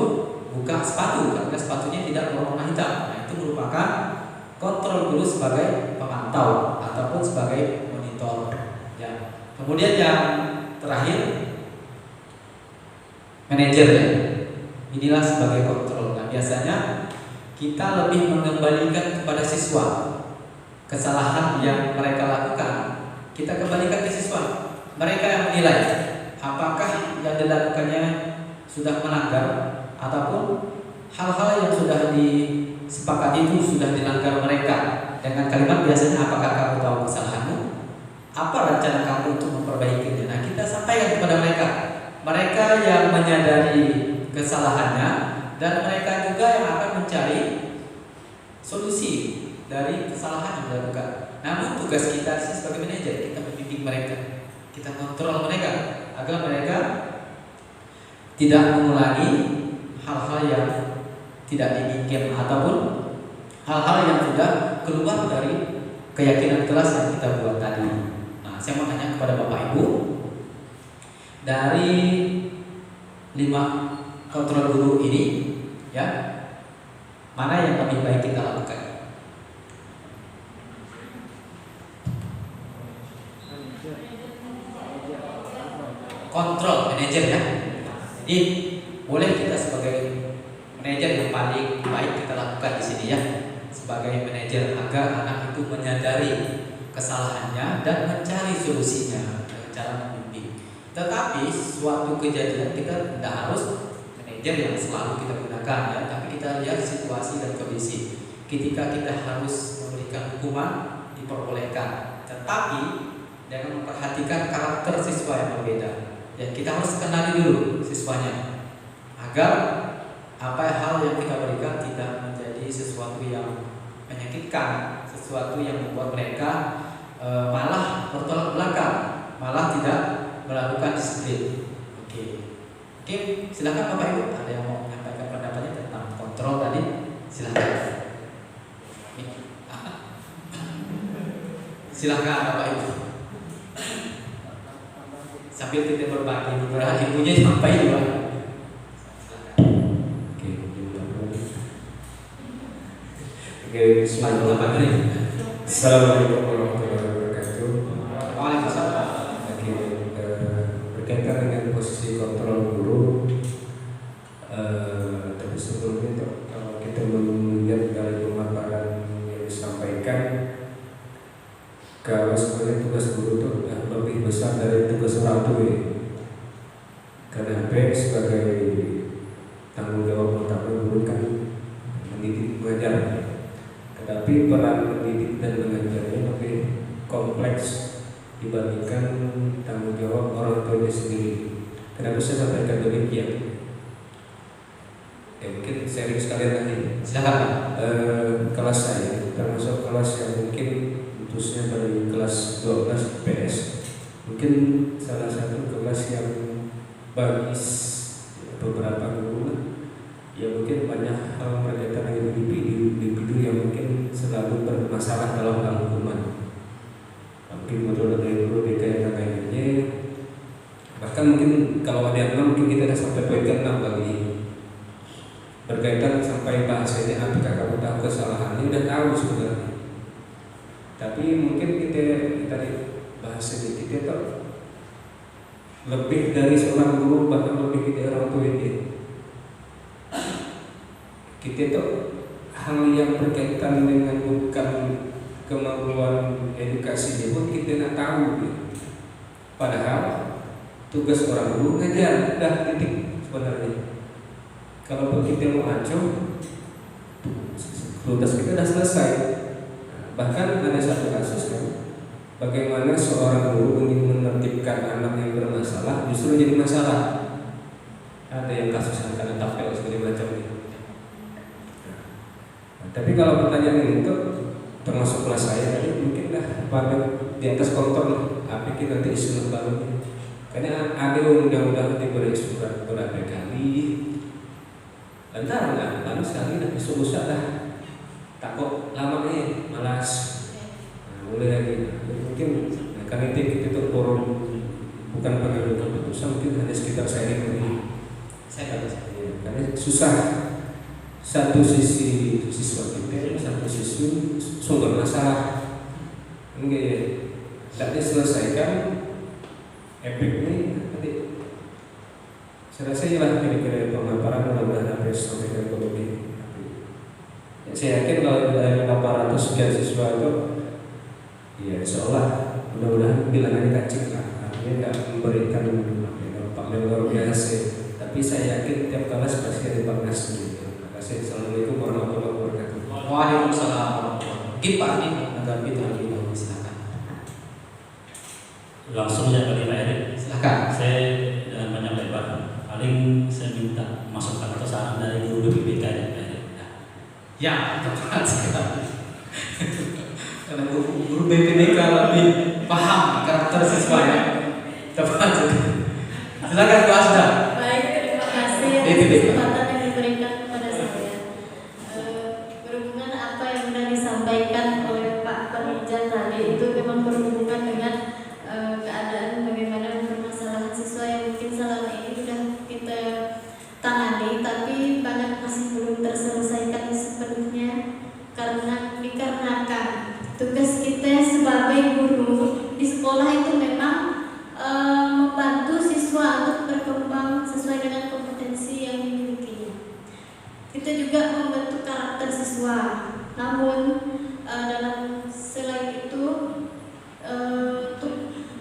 A: buka sepatu karena sepatunya tidak berwarna hitam. Nah, itu merupakan kontrol guru sebagai pemantau ataupun sebagai monitor. Ya. Kemudian yang terakhir, manajer ya. Inilah sebagai kontrol. Nah, biasanya kita lebih mengembalikan kepada siswa kesalahan yang mereka lakukan. Kita kembalikan ke siswa. Mereka yang menilai apakah yang dilakukannya sudah melanggar ataupun hal-hal yang sudah disepakati itu sudah dilanggar mereka. Dengan kalimat biasanya, apakah kamu tahu kesalahanmu? Apa rencana kamu untuk memperbaikinya? Nah, kita sampaikan kepada mereka. Mereka yang menyadari kesalahannya dan mereka juga yang akan mencari solusi dari kesalahan yang dilakukan. Namun tugas kita sebagai manajer, kita membimbing mereka, kita kontrol mereka agar mereka tidak mengulangi hal-hal yang tidak diinginkan ataupun hal-hal yang sudah keluar dari keyakinan kelas yang kita buat tadi. Nah, saya mau tanya kepada Bapak Ibu, dari 5 kontrol guru ini, ya, mana yang lebih baik kita lakukan? Kontrol manajer ya. Jadi boleh kita sebagai manajer yang paling baik kita lakukan di sini ya, sebagai manajer agar anak itu menyadari kesalahannya dan mencari solusinya dengan cara membimbing. Tetapi suatu kejadian kita tidak harus manajer yang selalu kita gunakan ya, tapi kita lihat situasi dan kondisi. Ketika kita harus memberikan hukuman diperbolehkan, tetapi dengan memperhatikan karakter siswa yang berbeda. Ya, kita harus kenali dulu siswanya agar apa hal yang kita berikan tidak menjadi sesuatu yang menyakitkan, sesuatu yang membuat mereka malah bertolak belakang, malah tidak melakukan disiplin. Oke, silakan Bapak Ibu, ada yang mau menyampaikan pendapatnya tentang kontrol tadi? Silakan. Silakan Bapak Ibu. Sambil kita berbagi, beberapa ibunya sampai juga.
E: Oke, bismillahirrahmanirrahim. Assalamualaikum warahmatullahi wabarakatuh.
A: Waalaikumsalam.
E: Oke, berkaitan dengan posisi kontrol guru, tapi sebelumnya kalau kita melihat dari pemaparan yang disampaikan, kalau sebenarnya tugas guru itu lebih besar dari tugas orang tua. Karena sebagai tanggung jawab utama guru kan mendidik mengajar. Tetapi peran mendidik dan mengajarnya lebih kompleks dibandingkan tanggung jawab orang tuanya sendiri. Kenapa saya sampaikan demikian? Ya mungkin sharing sekalian tadi.
A: Silakan.
E: Kelas saya termasuk kelas yang mungkin khususnya dari kelas 12 PS, mungkin salah satu kelas yang bagi beberapa guru ya mungkin banyak hal berkaitan dengan individu yang mungkin selalu bermasalah dalam hal hukuman. Mungkin menurut dari guru BK yang lainnya, bahkan mungkin kalau ada yang mungkin kita sudah sampai poin ke-6 bagi berkaitan sampai bahasanya apakah kamu tahu kesalahannya, udah tahu sebenarnya. Tapi mungkin kita tadi bahasanya kita tahu lebih dari seorang guru, bahkan lebih dari orang tua dia. Kita tahu hal yang berkaitan dengan bukan kemampuan edukasi pun kita nak tahu. Padahal tugas orang guru ngajar, dah titik sebenarnya. Kalau kita mau acuh, tugas kita dah selesai. Bahkan ada satu kasus kan, bagaimana seorang guru ingin menertibkan anak yang bermasalah justru jadi masalah. Ada yang kasus anak tapel segala macam itu. Nah, tapi kalau pertanyaan ini itu termasuk kelas saya tadi mungkin dah pada di atas kontor lah. Apa kita nanti isu baru? Karena ada undang-undang diberi surat berapa kali. Lantar nggak? Lalu sekali dah besok-besok dah. Takut lama nih, malas. Nah, mulai lagi. Jadi mungkin karena itu kita forum bukan pengambil keputusan, mungkin hanya sekitar saya ini. Saya karena susah. Satu sisi siswa kita, satu sisi sumber masalah. Enggak, tidak diselesaikan efeknya nanti. Saya rasa ialah kira-kira pemaparan mudah-mudahan apa yang disampaikan Pak. Saya yakin kalau ada 800 sekian siswa itu, ya seolah mudah-mudahan bilangannya kecil lah, artinya tidak memberikan dampak yang luar biasa. Tapi saya yakin tiap kelas pasti ada dampak sendiri. Terima kasih. Assalamualaikum warahmatullahi wabarakatuh.
A: Waalaikumsalam warahmatullahi wabarakatuh. Mungkin Pak Adi menanggapi terlebih dahulu, silakan.
C: Langsung saja kali Pak Erik.
A: Silakan.
C: Saya jangan banyak lebar. Paling saya minta masukan atau saran dari guru BPK ya Pak Erik.
A: Ya, tepat sekali. Karena guru BPK lebih paham karakter siswa ya. Tepat sekali. Silakan Bu Asda.
D: Baik, terima kasih atas
A: BPK.
D: kesempatan yang diberikan kepada saya. Berhubungan apa yang sudah disampaikan oleh Pak Panitia tadi itu memang berhubungan dengan keadaan bagaimana permasalahan siswa yang mungkin selama ini sudah kita tangani, tapi banyak masih belum terselesaikan sepenuhnya dikarenakan tugas kita sebagai guru di sekolah itu memang membantu siswa untuk berkembang sesuai dengan kompetensi yang dimilikinya. Kita juga membentuk karakter siswa. Namun dalam selain itu untuk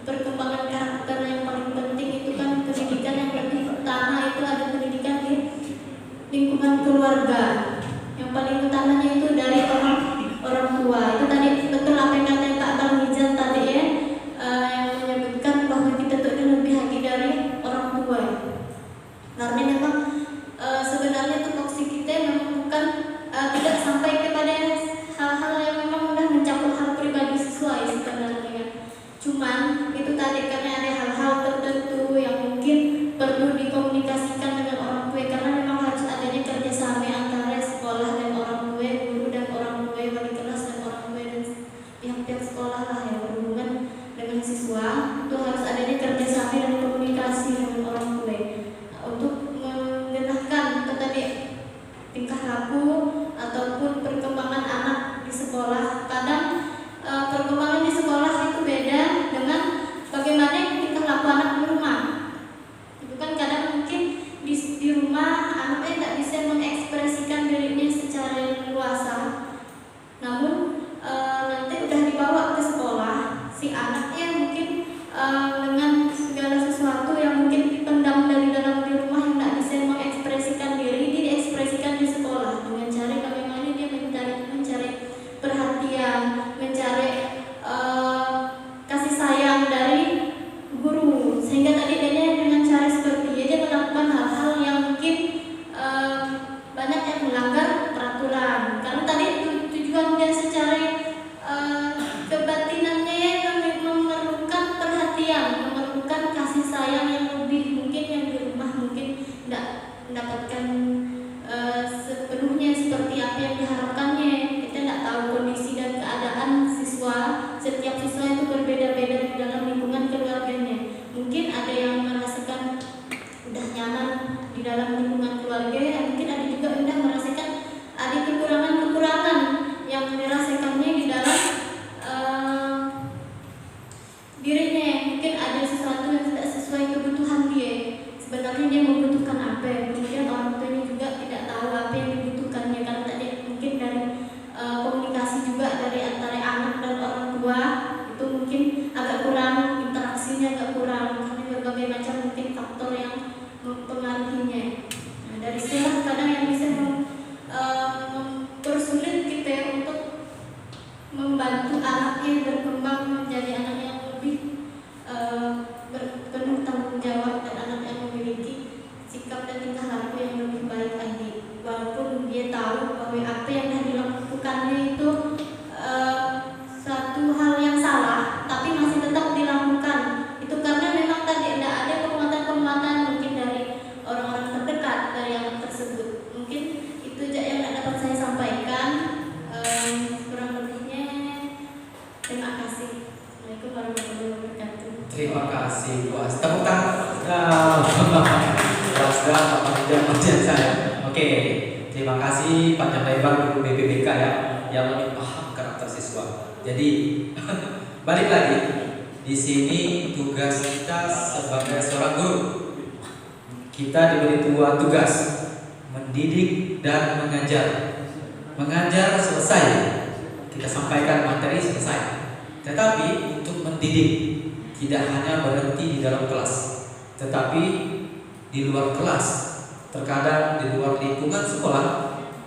D: perkembangan karakter yang paling penting itu kan pendidikan yang lebih utama itu ada pendidikan di lingkungan keluarga. Yang paling utamanya itu dari orang tua. Itu tadi betul apa yang kata Pak Bang Rizal tadi ya, yang menyebutkan bahwa kita tuh lebih lagi dari orang tua. Karena memang sebenarnya tupoksi kita memang bukan tidak sampai kepada hal-hal yang memang mudah mencakup hal pribadi siswa ya sebenarnya. Cuman itu tadi karena ada hal-hal tertentu yang mungkin perlu dikomunikasikan dengan orang tua, karena memang harus adanya kerjasama antara sekolah dan orang tua, guru dan orang tua, wali kelas dan orang tua dan pihak-pihak sekolah lah yang berhubungan dengan siswa. Itu harus adanya kerjasama dan komunikasi dengan orang tua untuk mengenalkan itu tadi tingkah laku ataupun perkembangan anak di sekolah. Kadang perkembangan di sekolah itu beda dengan bagaimana tingkah laku anak di rumah. Itu kan kadang mungkin di rumah anaknya tidak bisa mengekspresikan dirinya secara luasa. Namun nanti udah dibawa ke sekolah, si anaknya mungkin dengan segala sesuatu yang mungkin dipendam dari dalam di rumah yang tidak bisa mengekspresikan diri, dia diekspresikan di sekolah dengan cara bagaimana dia mencari perhatian, mencari kasih sayang dari guru, sehingga tadi dia dengan cara seperti dia melakukan hal-hal yang mungkin banyak yang melanggar peraturan. Karena tadi tujuan dia secara kebatinannya yang memerlukan perhatian, memerlukan kasih sayang yang lebih, mungkin yang di rumah mungkin tidak mendapatkan sepenuhnya seperti apa yang diharapkannya. Kita tidak tahu kondisi dan keadaan siswa. Setiap siswa itu berbeda-beda di dalam lingkungan keluarganya. Mungkin ada yang merasakan udah nyaman di dalam lingkungan keluarga, mungkin ada juga udah merasakan ada kekurangan-kekurangan yang dirasakannya di dalam dirinya. Mungkin ada sesuatu yang tidak sesuai kebutuhan dia. Sebenarnya dia membutuhkan apa? Kemudian orang tuanya juga tidak tahu apa yang dibutuhkannya, karena tadi mungkin dari komunikasi juga dari antara anak dan orang tua itu mungkin agak kurang, interaksinya agak kurang karena berbagai macam mungkin faktor yang mempengaruhinya. Nah, dari sinilah kadang yang bisa mempersulit kita untuk membantu warahmatullahi wabarakatuh.
A: Terima kasih puas. Tepuk tangan. Puas dan panjang saya. Oke, terima kasih panjang lebar guru BPBK ya yang lebih paham karakter siswa. Jadi balik lagi di sini tugas kita sebagai seorang guru. Kita diberi dua tugas, mendidik dan mengajar. Mengajar selesai, kita sampaikan materi selesai. Tetapi untuk mendidik tidak hanya berhenti di dalam kelas, tetapi di luar kelas. Terkadang di luar lingkungan sekolah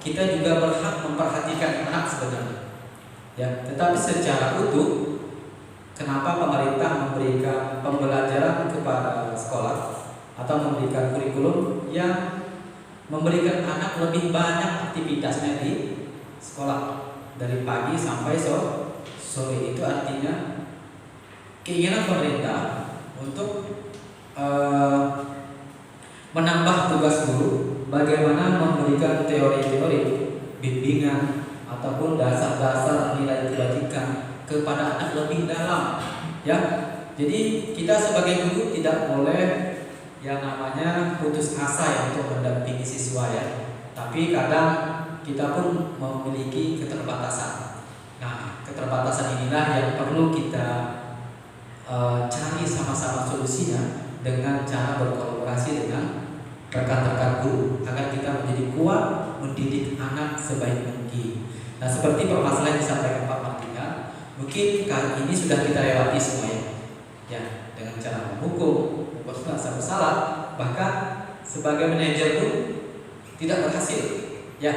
A: kita juga berhak memperhatikan anak sebenarnya. Ya, tetapi secara utuh, kenapa pemerintah memberikan pembelajaran kepada sekolah atau memberikan kurikulum yang memberikan anak lebih banyak aktivitasnya di sekolah dari pagi sampai sore? Itu artinya keinginan pemerintah untuk menambah tugas guru, bagaimana memberikan teori-teori bimbingan ataupun dasar-dasar nilai kebajikan kepada anak lebih dalam. Ya, jadi kita sebagai guru tidak boleh yang namanya putus asa ya untuk mendampingi siswa ya. Tapi kadang kita pun memiliki keterbatasan. Nah, keterbatasan inilah yang perlu kita cari sama-sama solusinya dengan cara berkolaborasi dengan rekan-rekan guru agar kita menjadi kuat mendidik anak sebaik mungkin. Nah, seperti permasalahan yang disampaikan Pak Martina, mungkin kali ini sudah kita lewati semuanya. Ya, dengan cara menghukum, merasa bersalah, bahkan sebagai manajer pun tidak berhasil. Ya,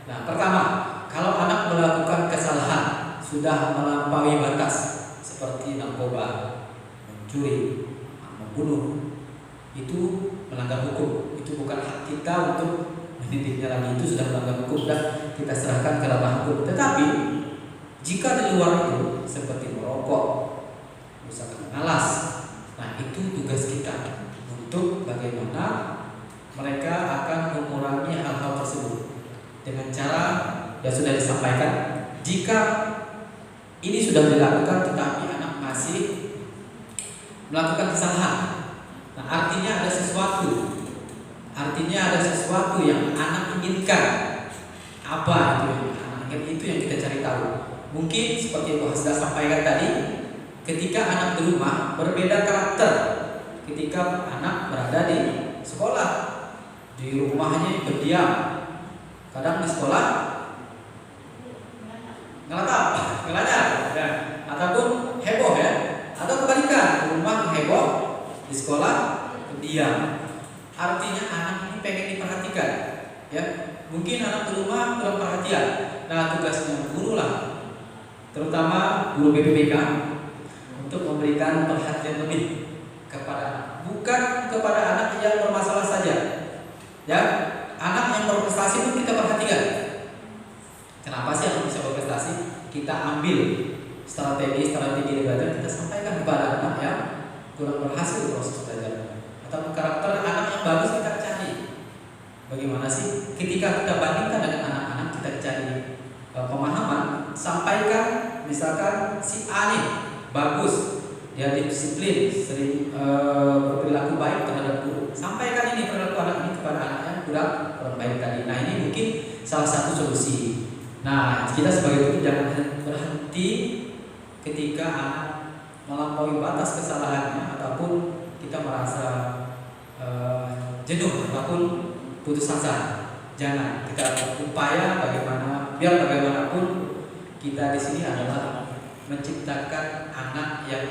A: nah pertama, kalau anak melakukan kesalahan sudah melampaui batas seperti narkoba, mencuri, membunuh, itu melanggar hukum. Itu bukan hak kita untuk mendidiknya lagi, itu sudah melanggar hukum dan kita serahkan ke ranah hukum. Tetapi jika di luar itu seperti merokok, misalkan alas, nah itu tugas kita untuk bagaimana mereka akan mengurangi hal-hal tersebut dengan cara yang sudah disampaikan. Jika ini sudah dilakukan tetapi anak masih melakukan kesalahan, nah artinya ada sesuatu yang anak inginkan. Apa itu yang anak inginkan? Itu yang kita cari tahu. Mungkin seperti yang Pak Hasda sampaikan tadi, ketika anak di rumah berbeda karakter ketika anak berada di sekolah. Di rumahnya berdiam, kadang di sekolah ngelatap, ya. Ataupun heboh ya, atau kebalikan, di rumah heboh, di sekolah berdiam. Artinya anak ini pengen diperhatikan, ya. Mungkin anak di rumah kurang perhatian. Nah, tugasnya guru lah, terutama guru BPBK, untuk memberikan perhatian lebih kepada, bukan kepada anak yang bermasalah saja, ya. Anak yang berprestasi pun kita perhatikan. Kenapa sih anak bisa berprestasi? Kita ambil strategi belajar, kita sampaikan kepada anak yang kurang berhasil proses belajar, atau karakter anak yang bagus kita cari. Bagaimana sih ketika kita bandingkan dengan anak-anak, kita cari pemahaman, sampaikan. Misalkan si A nih bagus, dia disiplin, sering berperilaku baik terhadap guru. Sampaikan ini perilaku anak ini kepada anak yang kurang baik tadi. Nah, ini mungkin salah satu solusi. Nah, kita sebagai guru jangan berhenti ketika anak melampaui batas kesalahannya ataupun kita merasa jenuh ataupun putus asa. Jangan, kita upaya bagaimana, biar bagaimanapun kita di sini adalah menciptakan anak yang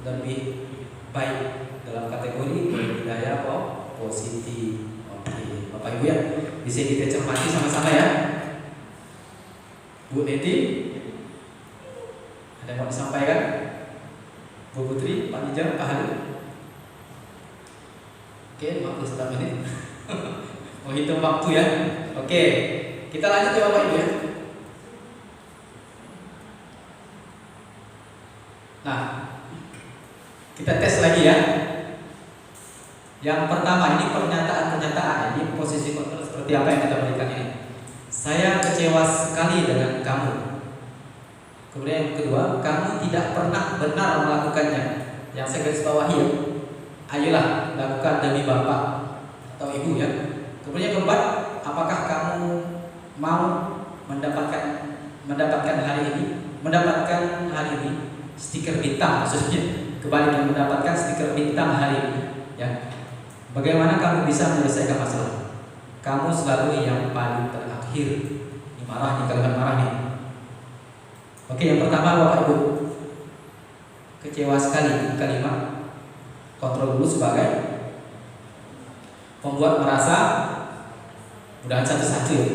A: lebih baik dalam kategori budaya positif. Oke, Bapak Ibu ya, bisa kita cermati sama-sama ya. Bu Neti, ada yang mau disampaikan? Bu Putri, Pak Nijam, Pak Halim. Oke, 51 menit. Mau hitung waktu ya. Oke, kita lanjut ya Bapak Ibu ya. Nah, kita tes lagi ya. Yang pertama, ini pernyataan, ini posisi kontrol seperti apa yang kita berikan ini. Saya kecewa sekali dengan kamu. Kemudian yang kedua, kamu tidak pernah benar melakukannya. Yang saya garis bawahi ya. Ayolah lakukan demi bapak atau ibu ya. Kemudian yang keempat, apakah kamu mau mendapatkan hari ini stiker bintang, maksudnya kebalik, yang mendapatkan stiker bintang hari ini ya. Bagaimana kamu bisa menyelesaikan masalah? Kamu selalu yang paling terakhir. Ini marah nih, kalimat marah nih. Oke, yang pertama Bapak Ibu, kecewa sekali kalimat kontrol dulu sebagai membuat merasa, mudahan satu-satu ya.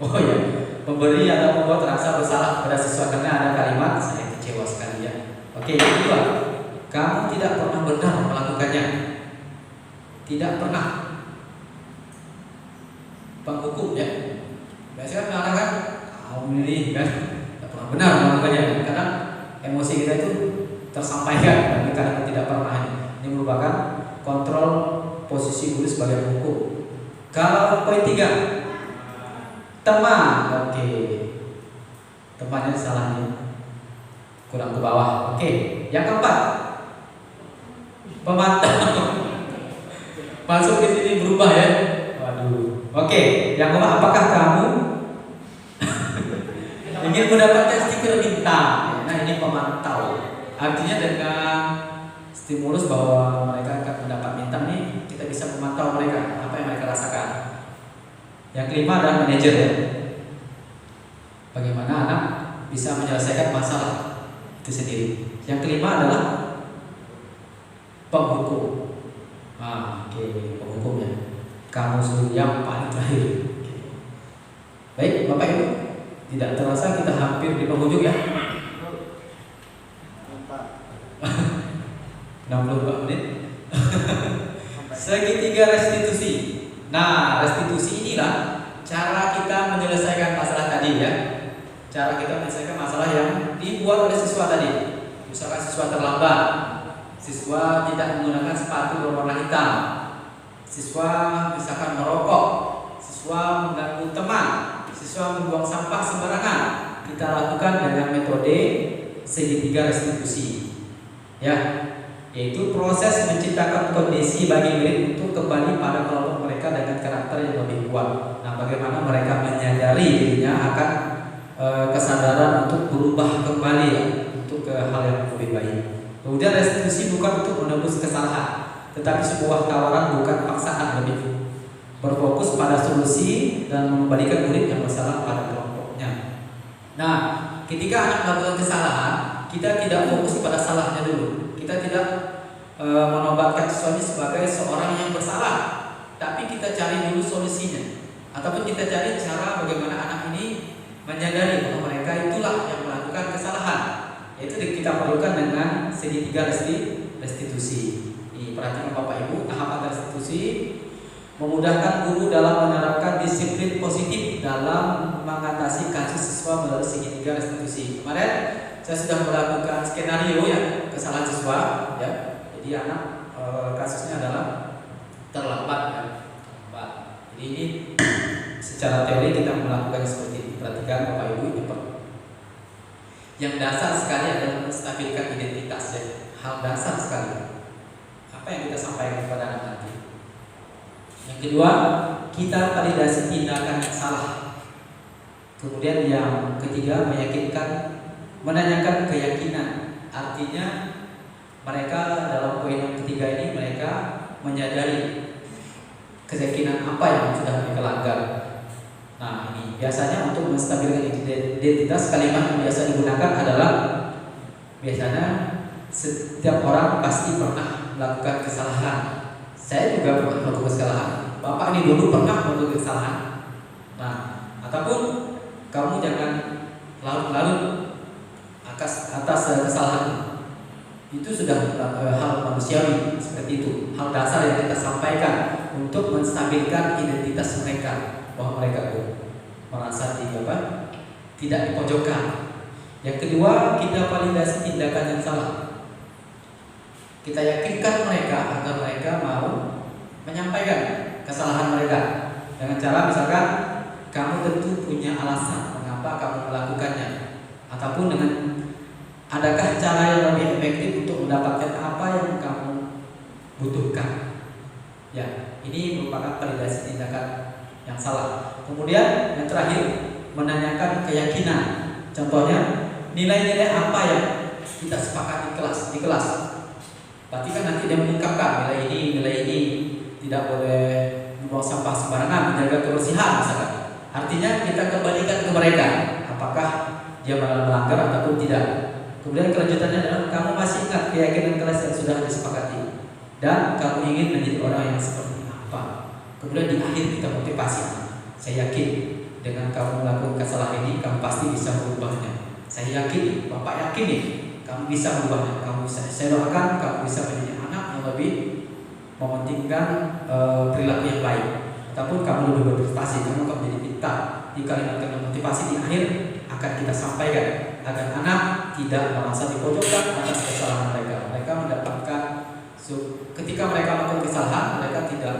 A: Oh ya, memberi atau membuat terasa bersalah pada siswa karena ada kalimat saya kecewa sekali ya. Oke, yang kedua, kamu tidak pernah benar melakukannya. Tidak pernah. Penghukum ya. Biasanya kan kan kamu ini kan tidak pernah benar melakukannya. Karena emosi kita itu tersampaikan tapi karena tidak pernah. Ini merupakan kontrol posisi guru sebagai penghukum. Kalau poin 3, teman. Oke. Temannya salahnya kurang ke bawah. Oke. Yang keempat, pemantau. Masuk ke sini berubah ya. Waduh. Oke. Yang keempat, apakah kamu ingin mendapatkan stiker bintang? Nah, ini pemantau. Artinya dengan stimulus bahwa mereka akan mendapat bintang nih, kita bisa memantau mereka, apa yang mereka rasakan. Yang kelima adalah manajer ya. Bagaimana anak bisa menyelesaikan masalah itu sendiri. Yang kelima adalah penghukum. Oke, penghukumnya. Kamu yang paling terakhir. Baik, Bapak Ibu, tidak terasa kita hampir di penghujung ya. 64 menit. Segitiga restitusi. Nah, restitusi inilah cara kita menyelesaikan masalah tadi ya. Cara kita menyelesaikan masalah yang dibuat oleh siswa tadi. Misalkan siswa terlambat, siswa tidak menggunakan sepatu berwarna hitam, siswa misalkan merokok, siswa mengganggu teman, siswa membuang sampah sembarangan. Kita lakukan dengan metode segitiga restitusi ya, yaitu proses menciptakan kondisi bagi murid untuk kembali pada kelompok mereka dengan karakter yang lebih kuat. Nah, bagaimana mereka menyadari dirinya akan kesadaran untuk berubah kembali ya, untuk ke hal yang lebih baik. Kemudian restitusi bukan untuk menebus kesalahan, tetapi sebuah tawaran bukan paksaan, lebih berfokus pada solusi dan mengembalikan murid yang bersalah pada kelompoknya. Nah, ketika anak melakukan kesalahan, kita tidak fokus pada salahnya dulu. Kita tidak menobatkan siswanya sebagai seorang yang bersalah, tapi kita cari dulu solusinya, ataupun kita cari cara bagaimana anak ini menyadari bahwa mereka itulah yang melakukan kesalahan. Itu kita perlukan dengan segitiga restitusi. Ini perhatikan Bapak Ibu, tahapan restitusi memudahkan guru dalam menerapkan disiplin positif dalam mengatasi kasus siswa melalui segitiga restitusi. Kemarin saya sudah melakukan skenario ya kesalahan siswa ya. Jadi anak kasusnya adalah terlambat ya. Jadi ini secara teori kita melakukan seperti ini. Perhatikan Bapak Ibu, yang dasar sekali adalah menstabilkan identitas ya. Hal dasar sekali. Apa yang kita sampaikan kepada anak nanti. Yang kedua, kita validasi tindakan yang salah. Kemudian yang ketiga, menanyakan keyakinan. Artinya mereka dalam poin yang ketiga ini mereka menyadari keyakinan apa yang sudah mereka langgar. Nah, ini biasanya untuk menstabilkan identitas, kalimat yang biasa digunakan adalah biasanya setiap orang pasti pernah melakukan kesalahan. Saya juga pernah melakukan kesalahan. Bapak ini dulu pernah melakukan kesalahan. Nah, ataupun kamu jangan larut-larut atas kesalahan. Itu sudah hal manusiawi seperti itu. Hal dasar yang kita sampaikan untuk menstabilkan identitas mereka, bahwa mereka merasa tidak dipojokkan. Yang kedua, kita validasi tindakan yang salah. Kita yakinkan mereka agar mereka mau menyampaikan kesalahan mereka dengan cara misalkan kamu tentu punya alasan mengapa kamu melakukannya, ataupun dengan adakah cara yang lebih efektif untuk mendapatkan apa yang kamu butuhkan. Ya, ini merupakan validasi tindakan yang salah. Kemudian yang terakhir, menanyakan keyakinan. Contohnya, nilai-nilai apa yang kita sepakati di kelas. Berarti kan nanti dia mengungkapkan nilai ini tidak boleh membuang sampah sembarangan, menjaga kebersihan misalkan. Artinya kita kembalikan ke mereka apakah dia melanggar ataupun tidak. Kemudian kelanjutannya adalah kamu masih ingat keyakinan kelas yang sudah disepakati dan kamu ingin menjadi orang yang seperti apa. Kemudian di akhir kita motivasi. Saya yakin dengan kamu melakukan kesalahan ini kamu pasti bisa merubahnya. Saya yakin, Bapak yakin nih kamu bisa merubahnya. Saya doakan kamu bisa menjadi anak yang lebih mementingkan perilaku yang baik, ataupun kamu lebih berprestasi, kamu akan menjadi pintar. Di kalimat-kalimat motivasi di akhir akan kita sampaikan agar anak tidak merasa dipojokkan atas kesalahan mereka. Mereka mendapatkan ketika mereka melakukan kesalahan, mereka tidak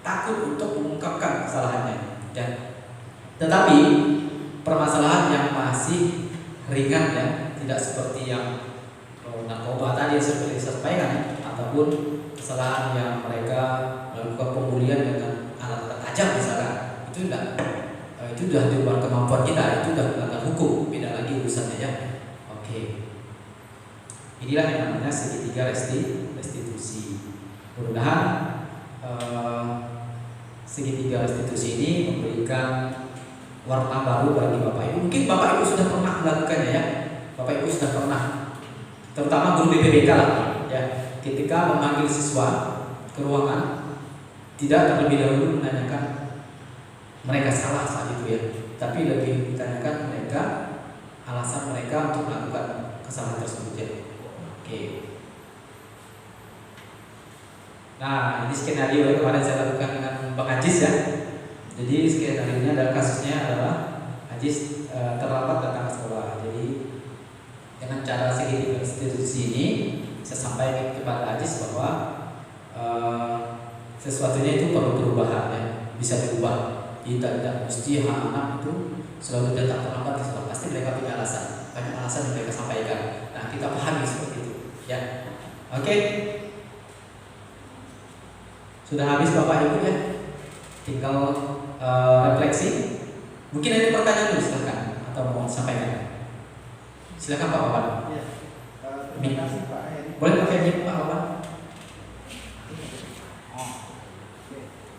A: takut untuk mengungkapkan kesalahannya. Dan tetapi permasalahan yang masih ringan ya, tidak seperti yang narkoba tadi seperti saya sampaikan, ataupun kesalahan yang mereka melakukan pembulian dengan alat-alat tajam misalkan, itu sudah di luar kemampuan kita, itu sudah melanggar hukum, beda lagi urusannya ya. Oke. Inilah yang namanya segitiga restitusi. Mudah-mudahan segitiga restitusi ini memberikan warna baru bagi Bapak Ibu. Mungkin Bapak Ibu sudah pernah melakukannya ya. Bapak Ibu sudah pernah, terutama guru BPBK lah ya, ketika memanggil siswa ke ruangan tidak terlebih dahulu menanyakan mereka salah saat itu ya, tapi lebih ditanyakan mereka alasan mereka untuk melakukan kesalahan tersebut ya. Oke. Nah, ini skenario yang kemarin saya lakukan dengan Bang Ajis ya. Jadi skenario-nya adalah kasusnya adalah Ajis terlambat datang ke sekolah. Jadi dengan cara segitiga restitusi ini saya sampaikan kepada Ajis bahwa sesuatunya itu perlu perubahan ya, bisa diubah. Tidak mesti anak itu selalu datang terlambat ke sekolah. Pasti mereka punya alasan, banyak alasan yang mereka sampaikan. Nah, kita pahami seperti itu ya. Oke. Sudah habis Bapak Ibu ya. Tinggal refleksi. Mungkin ada pertanyaan dulu silakan atau mau sampaikan. Silakan Pak Wawan.
B: Ya. Terima kasih Pak Heri.
A: Boleh pakai mic Pak Wawan?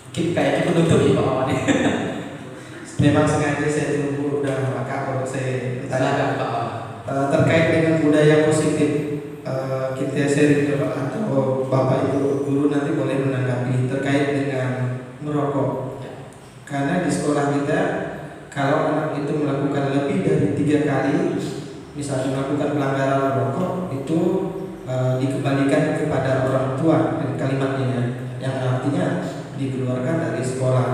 A: Mungkin kayaknya penutup ya Pak Wawan.
B: Memang sengaja saya tunggu udah maka kalau saya
A: Silakan Pak Wawan.
B: terkait dengan budaya positif, kita sharing atau Bapak Ibu guru nanti boleh menanggapi terkait dengan merokok. Karena di sekolah kita kalau anak itu melakukan lebih dari 3 kali misalnya melakukan pelanggaran merokok, itu dikembalikan kepada orang tua dan kalimatnya yang artinya dikeluarkan dari sekolah.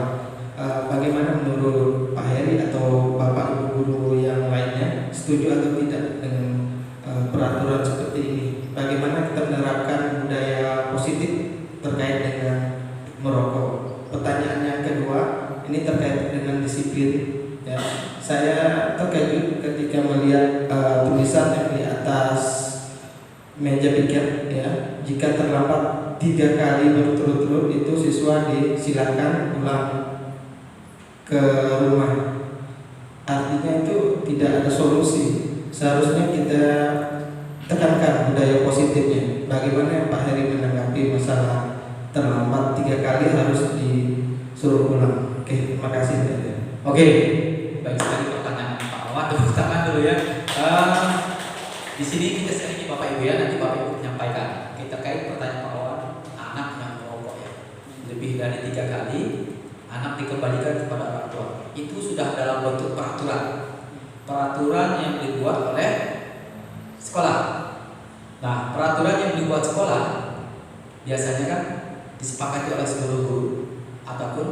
B: Bagaimana menurut Pak Heri atau Bapak Ibu guru yang lainnya, setuju atau tidak dengan peraturan seperti ini? Bagaimana kita menerapkan budaya positif terkait dengan merokok? Pertanyaan yang kedua, ini terkait dengan disiplin. Ya, saya terkejut ketika melihat tulisan yang di atas meja piket ya, jika terlambat 3 kali berturut-turut itu siswa disilakan pulang ke rumah. Artinya itu tidak ada solusi. Seharusnya kita tekankan budaya positifnya. Bagaimana Pak Heri menanggapi masalah terlambat 3 kali harus disuruh pulang? Oke, terima kasih.
A: Oke, baik sekali pertanyaan Pak Wawan. Tepuk tangan dulu ya. Di sini kita sharing Bapak Ibu ya, nanti Bapak Ibu menyampaikan. Kita terkait pertanyaan Pak Wawan, anak yang merokok ya, lebih dari 3 kali, anak dikembalikan kepada orang tua. Itu sudah dalam bentuk peraturan yang dibuat oleh sekolah. Nah, peraturan yang dibuat sekolah biasanya kan disepakati oleh seluruh guru ataupun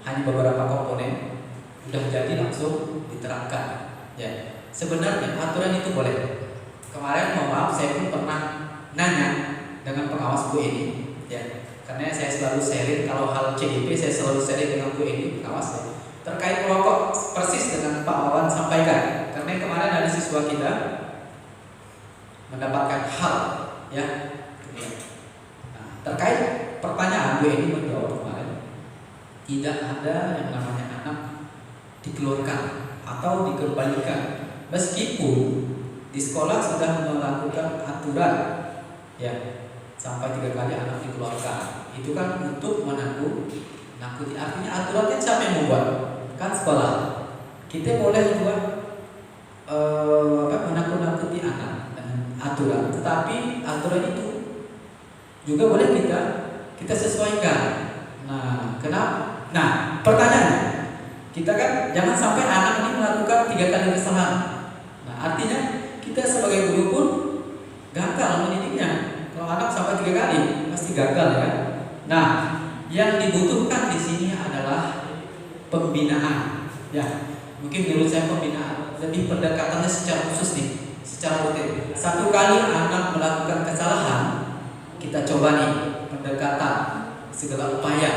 A: hanya beberapa komponen sudah jadi langsung diterapkan. Ya, sebenarnya aturan itu boleh. Kemarin mohon maaf saya pun pernah nanya dengan pengawas Bu Eni, ya, karena saya selalu sharing kalau hal CDP saya selalu sharing dengan Bu Eni pengawas ya. Terkait merokok persis dengan Pak Wawan sampaikan. Karena kemarin ada siswa kita mendapatkan hal ya. Nah, terkait pertanyaan Bu Eni menjawab kemarin, tidak ada yang namanya anak dikeluarkan atau dikembalikan meskipun di sekolah sudah melakukan aturan ya sampai 3 kali anak dikeluarkan. Itu kan untuk menakuti. Artinya aturannya siapa yang membuat? Kan sekolah. Kita boleh buat menakut-nakuti anak dengan aturan, tetapi aturan itu juga boleh kita sesuaikan. Nah, kenapa? Nah, pertanyaannya, kita kan jangan sampai anak ini melakukan 3 kali kesalahan. Nah, artinya kita sebagai guru pun gagal mendidiknya. Kalau anak sampai 3 kali pasti gagal ya. Nah, yang dibutuhkan di sini adalah pembinaan. Ya, mungkin menurut saya pembinaan lebih pendekatannya secara khusus nih, secara rutin. 1 kali anak melakukan kesalahan, kita coba nih pendekatan segala upaya,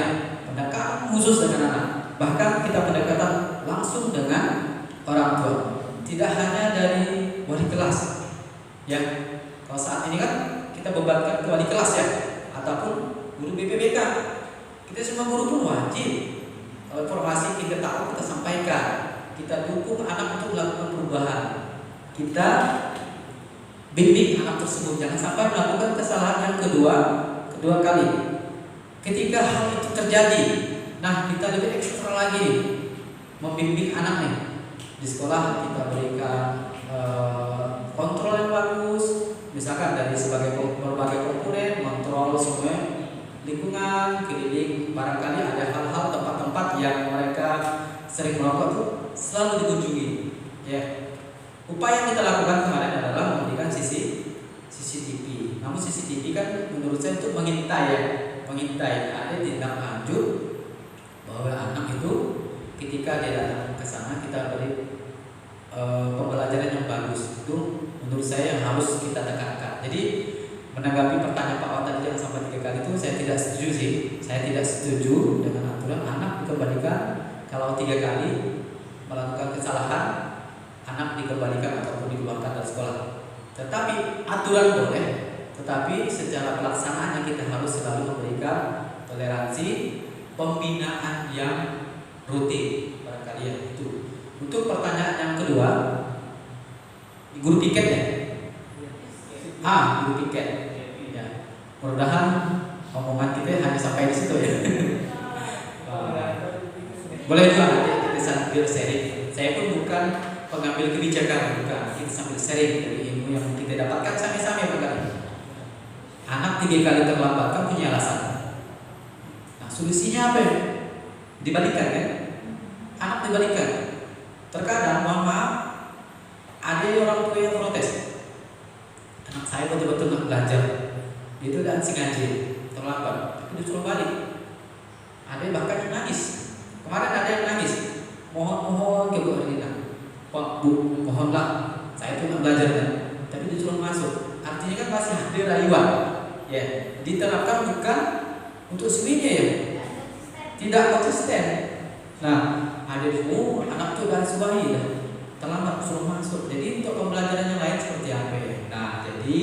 A: pendekatan khusus dengan anak. Bahkan kita pendekatan langsung dengan orang tua. Tidak hanya dari wali kelas. Ya, kalau saat ini kan kita bebankan ke wali kelas ya, ataupun guru BPBK. Kita semua guru pun wajib. Kalau informasi kita tahu kita sampaikan. Kita dukung anak untuk melakukan perubahan. Kita bimbing anak tersebut jangan sampai melakukan kesalahan yang kedua kali. Ketika hal itu terjadi, nah kita lebih ekstra lagi membimbing anak nih. Di sekolah kita berikan kontrol yang bagus, misalkan dari berbagai komponen, kontrol semua lingkungan, keliling. Barangkali ada hal-hal tempat-tempat yang mereka sering merokok tuh selalu dikunjungi. Ya, upaya yang kita lakukan kemarin adalah memberikan CCTV. Namun CCTV kan menurut saya untuk mengintai ada tindak lanjut bahwa anak itu ketika dia datang ke sana kita beri pembelajaran yang bagus. Itu menurut saya yang harus kita tekankan. Jadi menanggapi pertanyaan Pak Wan tadi yang sampai 3 kali itu saya tidak setuju sih. Saya tidak setuju dengan aturan anak dikembalikan kalau 3 kali melakukan kesalahan, anak dikembalikan ataupun dikeluarkan dari sekolah. Tetapi aturan boleh, tetapi secara pelaksanaannya kita harus selalu memberikan toleransi, pembinaan yang rutin. Barangkali ya itu. Untuk pertanyaan yang kedua, guru piket ya? Guru piket. Ya. Mudah-mudahan omongan kita hanya sampai di situ ya. Boleh juga nanti kita sambil sharing. Saya pun bukan pengambil kebijakan, bukan. Kita sambil sharing dari ilmu yang kita dapatkan sama-sama barangkali. Anak 3 kali terlambat kan punya alasan. Nah, solusinya apa ya? Dibalikan kan? Anak dibalikan. Terkadang mohon maaf, ada orang tua yang protes. Anak saya betul-betul nggak belajar. Itu dan sengaja terlambat, tapi disuruh balik. Ada bahkan yang nangis. Kemarin ada yang nangis. Mohon ke Bu Erlina, Pak Bu, mohonlah. Saya itu nggak belajar kan, tapi disuruh masuk. Artinya kan masih ada rayuan. Ya, diterapkan bukan untuk semuanya ya. Tidak konsisten. Nah, ada dulu anak itu dan subahi dah terlambat suruh masuk. Jadi untuk pembelajaran yang lain seperti apa ya? Nah, jadi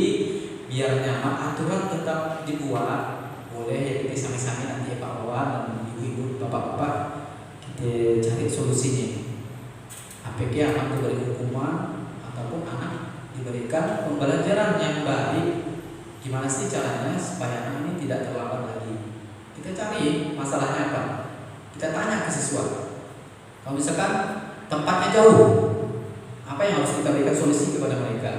A: biar nyaman aturan tetap dibuat. Boleh ya kita sami-sami nanti Pak Wawan dan ibu-ibu, bapak-bapak kita cari solusinya. Apakah anak diberi hukuman ataupun anak diberikan pembelajaran yang baik? Gimana sih caranya supaya anak ini tidak terlambat lagi? Kita cari masalahnya apa? Kita tanya ke siswa. Kalau misalkan tempatnya jauh, apa yang harus kita berikan solusi kepada mereka?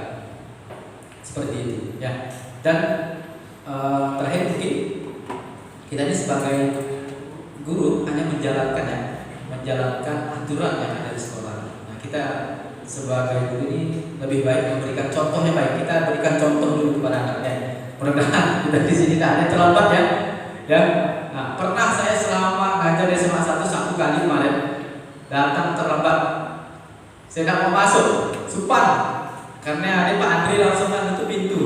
A: Seperti itu, ya. Dan terakhir mungkin kita ini sebagai guru hanya menjalankan aturan yang ada di sekolah. Nah, kita sebagai guru ini lebih baik memberikan contoh yang baik. Kita berikan contoh dulu kepada anaknya. Mudah-mudahan kita di sini tidak ada terlambat ya. Ya. Nah, pernah saya selama ngajar di SMA 1 kali kemarin datang terlambat. Saya tidak mau masuk, supan. Karena ada Pak Andri langsung menutup pintu.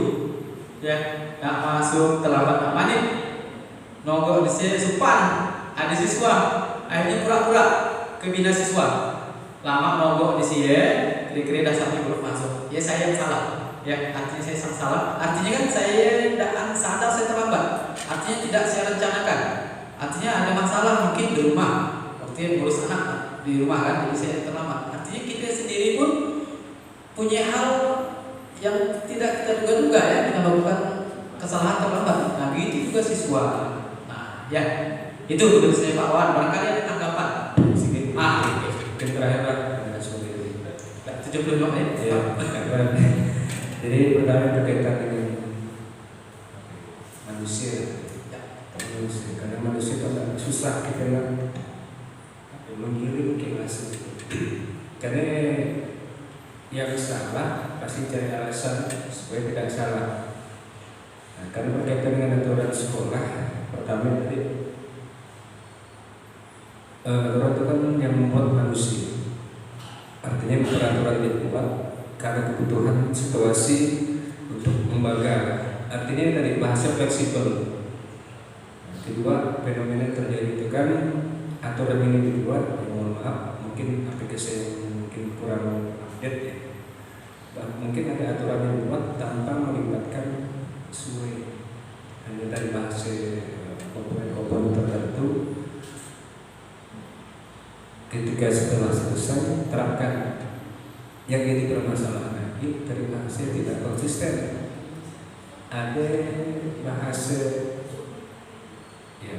A: Ya, tidak masuk, terlambat amanit. Nongol di sini supan. Ada siswa, akhirnya pura-pura ke bina siswa. Lama nongol di sini, kira-kira dasarnya belum masuk. Ya saya yang salah. Ya, artinya saya yang salah. Artinya kan saya tidak sadar saya terlambat. Artinya tidak saya rencanakan. Artinya ada masalah mungkin di rumah. Waktu ngurus anak di rumah kan, jadi saya terlambat. Artinya kita sendiri pun punya hal yang tidak kita duga-duga ya, kita melakukan kesalahan terlambat. Nah, begitu juga siswa. Nah, ya itu menurut saya Pak Wan. Barangkali ada tanggapan.
E: Sedikit.
A: Oke.
E: Mungkin terakhir Pak, ada seperti itu.
A: 75 menit.
E: Ya, jadi pertama berkaitan dengan manusia. Manusia, karena manusia kan susah kita mengiring ke hasil. Karena yang salah pasti cari alasan supaya tidak salah. Nah, karena berkaitan dengan aturan sekolah, pertama tadi aturan itu kan yang membuat manusia. Artinya peraturan dibuat karena kebutuhan situasi untuk membangga. Artinya dari bahasa fleksibel. Kedua, fenomena yang terjadi itu kan aturan ini dibuat, mohon maaf, mungkin aplikasi mungkin kurang update ya. Mungkin ada aturan yang dibuat tanpa melibatkan sesuai hanya dari bahasa komponen-komponen tertentu. Ketika setelah selesai terapkan, yang jadi permasalahan lagi dari bahasa tidak konsisten. Ada bahasa ya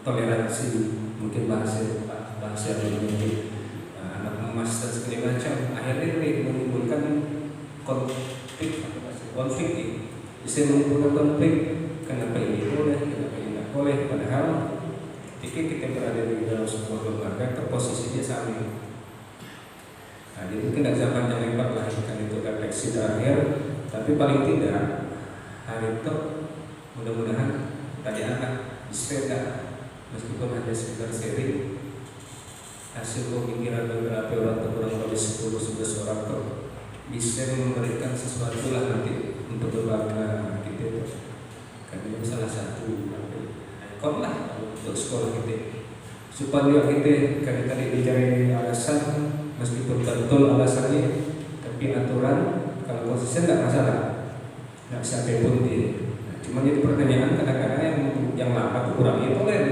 E: toleransi, mungkin bahasa yang memiliki anak emas dan segala macam, akhirnya menimbulkan konflik ya. Bisa menimbulkan konflik, kenapa ini boleh, kenapa ini tidak boleh, padahal ketika kita berada di dalam sebuah lembaga posisinya sama. Nah, jadi mungkin tidak zaman yang lebar lah, kan itu refleksi terakhir, tapi paling tidak hari itu mudah-mudahan tadi anak sepeda meskipun hanya sekedar sharing hasil pemikiran beberapa orang atau kurang lebih 10-11 orang tuh bisa memberikan sesuatu lah nanti untuk berbangga gitu. Karena ini salah satu ikon lah untuk sekolah kita supaya kita karena tadi dicari alasan meskipun betul alasannya tapi aturan kalau konsisten tidak masalah, tidak sampai pun dia. Cuma jadi pertanyaan kadang-kadang yang lama itu kurangi tolen,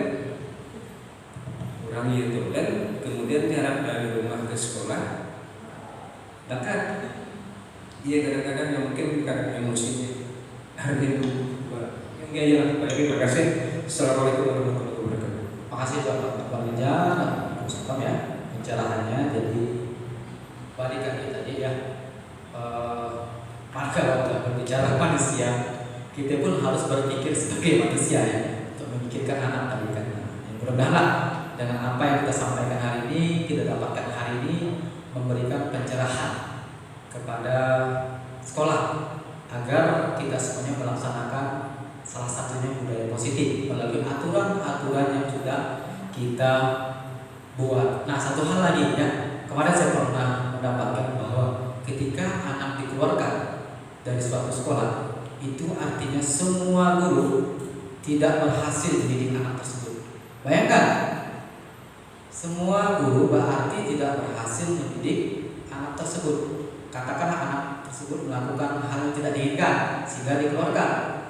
E: kemudian jarak dari rumah ke sekolah dekat. Iya kadang-kadang yang mungkin karena emosinya hari itu yang gaya baik. Terima kasih. Assalamualaikum warahmatullahi wabarakatuh.
A: Terima kasih Pak Meja, Ustaz ya pencerahannya. Jadi balik lagi tadi ya, maka waktu berbicara manusia kita pun harus berpikir sebagai manusia ya, untuk memikirkan anak tadi kan. Mudah-mudahan dengan apa yang kita sampaikan hari ini, kita dapatkan hari ini memberikan pencerahan kepada sekolah agar kita semuanya melaksanakan salah satunya budaya positif melalui aturan-aturan yang sudah kita buat. Nah, satu hal lagi ya, kemarin saya pernah mendapatkan bahwa ketika anak dikeluarkan dari suatu sekolah, itu artinya semua guru tidak berhasil mendidik anak tersebut. Bayangkan, semua guru berarti tidak berhasil mendidik anak tersebut. Katakanlah anak tersebut melakukan hal yang tidak diinginkan sehingga dikeluarkan.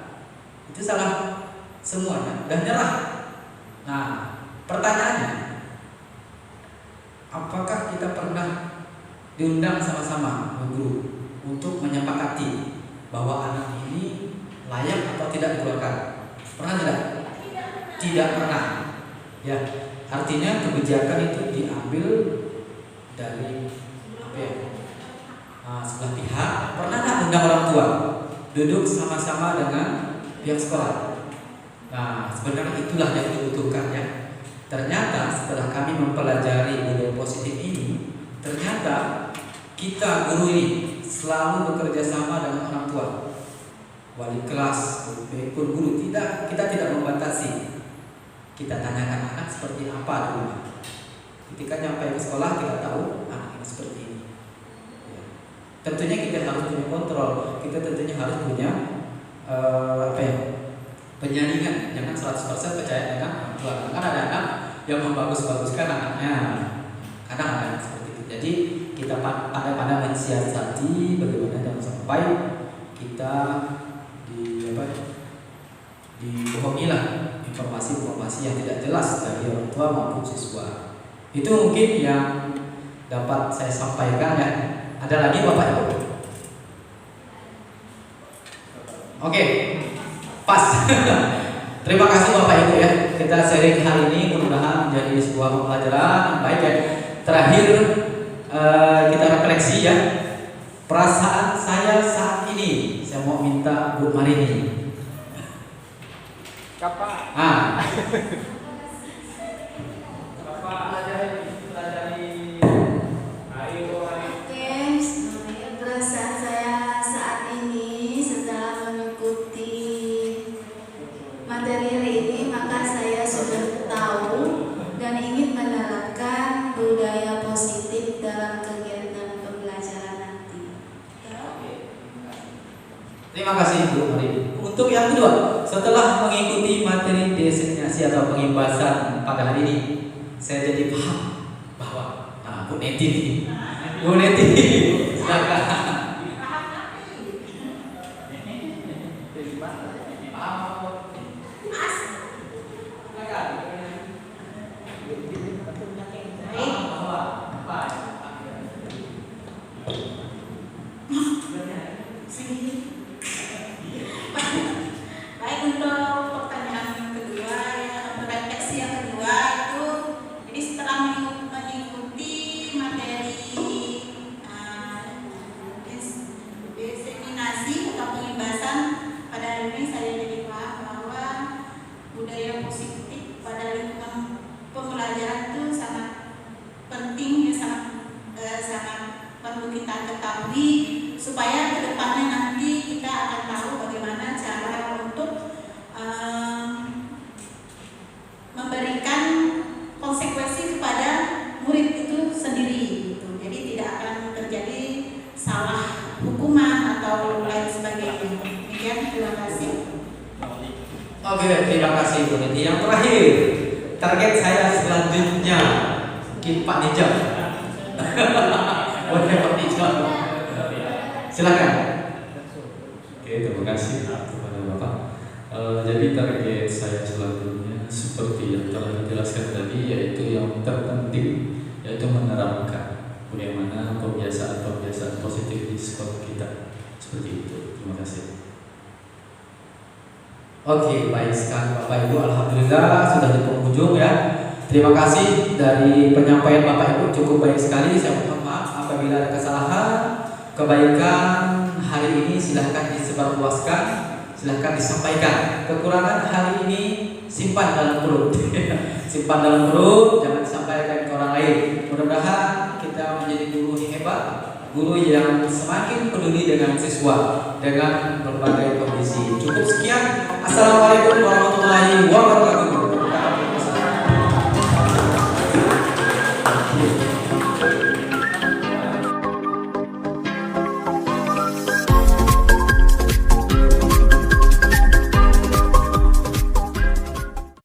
A: Itu salah semuanya dan nyerah. Nah, pertanyaannya, apakah kita pernah diundang sama-sama guru untuk menyepakati bahwa anak ini layak atau tidak dikeluarkan? Pernah tidak? Tidak pernah. Ya, artinya kebijakan itu diambil dari apa ya? Sebelah pihak. Pernah nggak undang orang tua duduk sama-sama dengan pihak sekolah? Nah, sebenarnya itulah yang dibutuhkan ya. Ternyata setelah kami mempelajari budaya positif ini, ternyata kita guru ini selalu bekerja sama dengan orang tua, wali kelas, maupun guru. Kita tidak membatasi. Kita tanyakan anak seperti apa di rumah. Ketika nyampe ke sekolah kita tahu anak ini seperti ini. Ya. Tentunya kita harus punya kontrol. Kita tentunya harus punya penyaringan. Jangan 100% percaya dengan orang tua. Kan ada anak yang membagus-baguskan anaknya. Kadang ada seperti itu. Jadi kita pandai-pandai mensiasati bagaimana jangan sampai kita dibohongilah informasi-informasi yang tidak jelas dari orang tua maupun siswa. Itu mungkin yang dapat saya sampaikan ya. Ada lagi Bapak Ibu? Oke, pas. Terima kasih Bapak Ibu ya. Kita sharing hari ini mudah-mudahan menjadi sebuah pembelajaran yang baik ya. Terakhir kita refleksi ya. Perasaan saya saat ini, saya mau minta Bu Marini.
F: Kapan?
D: Oke, perasaan saya saat ini setelah mengikuti materi hari ini, maka saya sudah tahu dan ingin menerapkan budaya positif dalam kegiatan pembelajaran nanti.
A: Terima kasih Bu Marini. Untuk yang kedua, setelah mengikuti materi designasi atau pengimbasan pada hari ini, saya jadi paham bahwa Bu Neti nih. Bu Neti, silakan.
G: Baik, untuk pertanyaan yang kedua ya, refleksi yang kedua itu, jadi setelah mengikuti materi diseminasi atau pengimbasan pada hari ini, saya jadi paham bahwa budaya positif pada lingkungan pembelajaran itu sangat penting ya, sangat perlu kita ketahui supaya kedepannya nanti kita akan tahu bagaimana cara untuk memberikan konsekuensi kepada murid itu sendiri gitu. Jadi tidak akan terjadi salah hukuman atau lain sebagainya. Demikian, terima kasih.
A: Oke, terima kasih Bu Neti. Yang terakhir, target saya selanjutnya mungkin Pak Nijam. Boleh Pak Nijam. Silakan.
C: Oke, terima kasih kepada Bapak. Jadi target saya selanjutnya seperti yang telah dijelaskan tadi, yaitu yang terpenting yaitu menerapkan bagaimana kebiasaan positif di sekolah kita. Seperti itu. Terima kasih.
A: Oke, baik sekali Bapak Ibu. Alhamdulillah sudah di penghujung ya. Terima kasih dari penyampaian Bapak Ibu, cukup baik sekali. Saya mohon maaf apabila ada kesalahan. Kebaikan hari ini silahkan disebarluaskan, silahkan disampaikan. Kekurangan hari ini simpan dalam perut. Simpan dalam perut, jangan disampaikan ke orang lain. Mudah-mudahan kita menjadi guru yang hebat, guru yang semakin peduli dengan siswa, dengan berbagai kondisi. Cukup sekian. Assalamualaikum warahmatullahi wabarakatuh.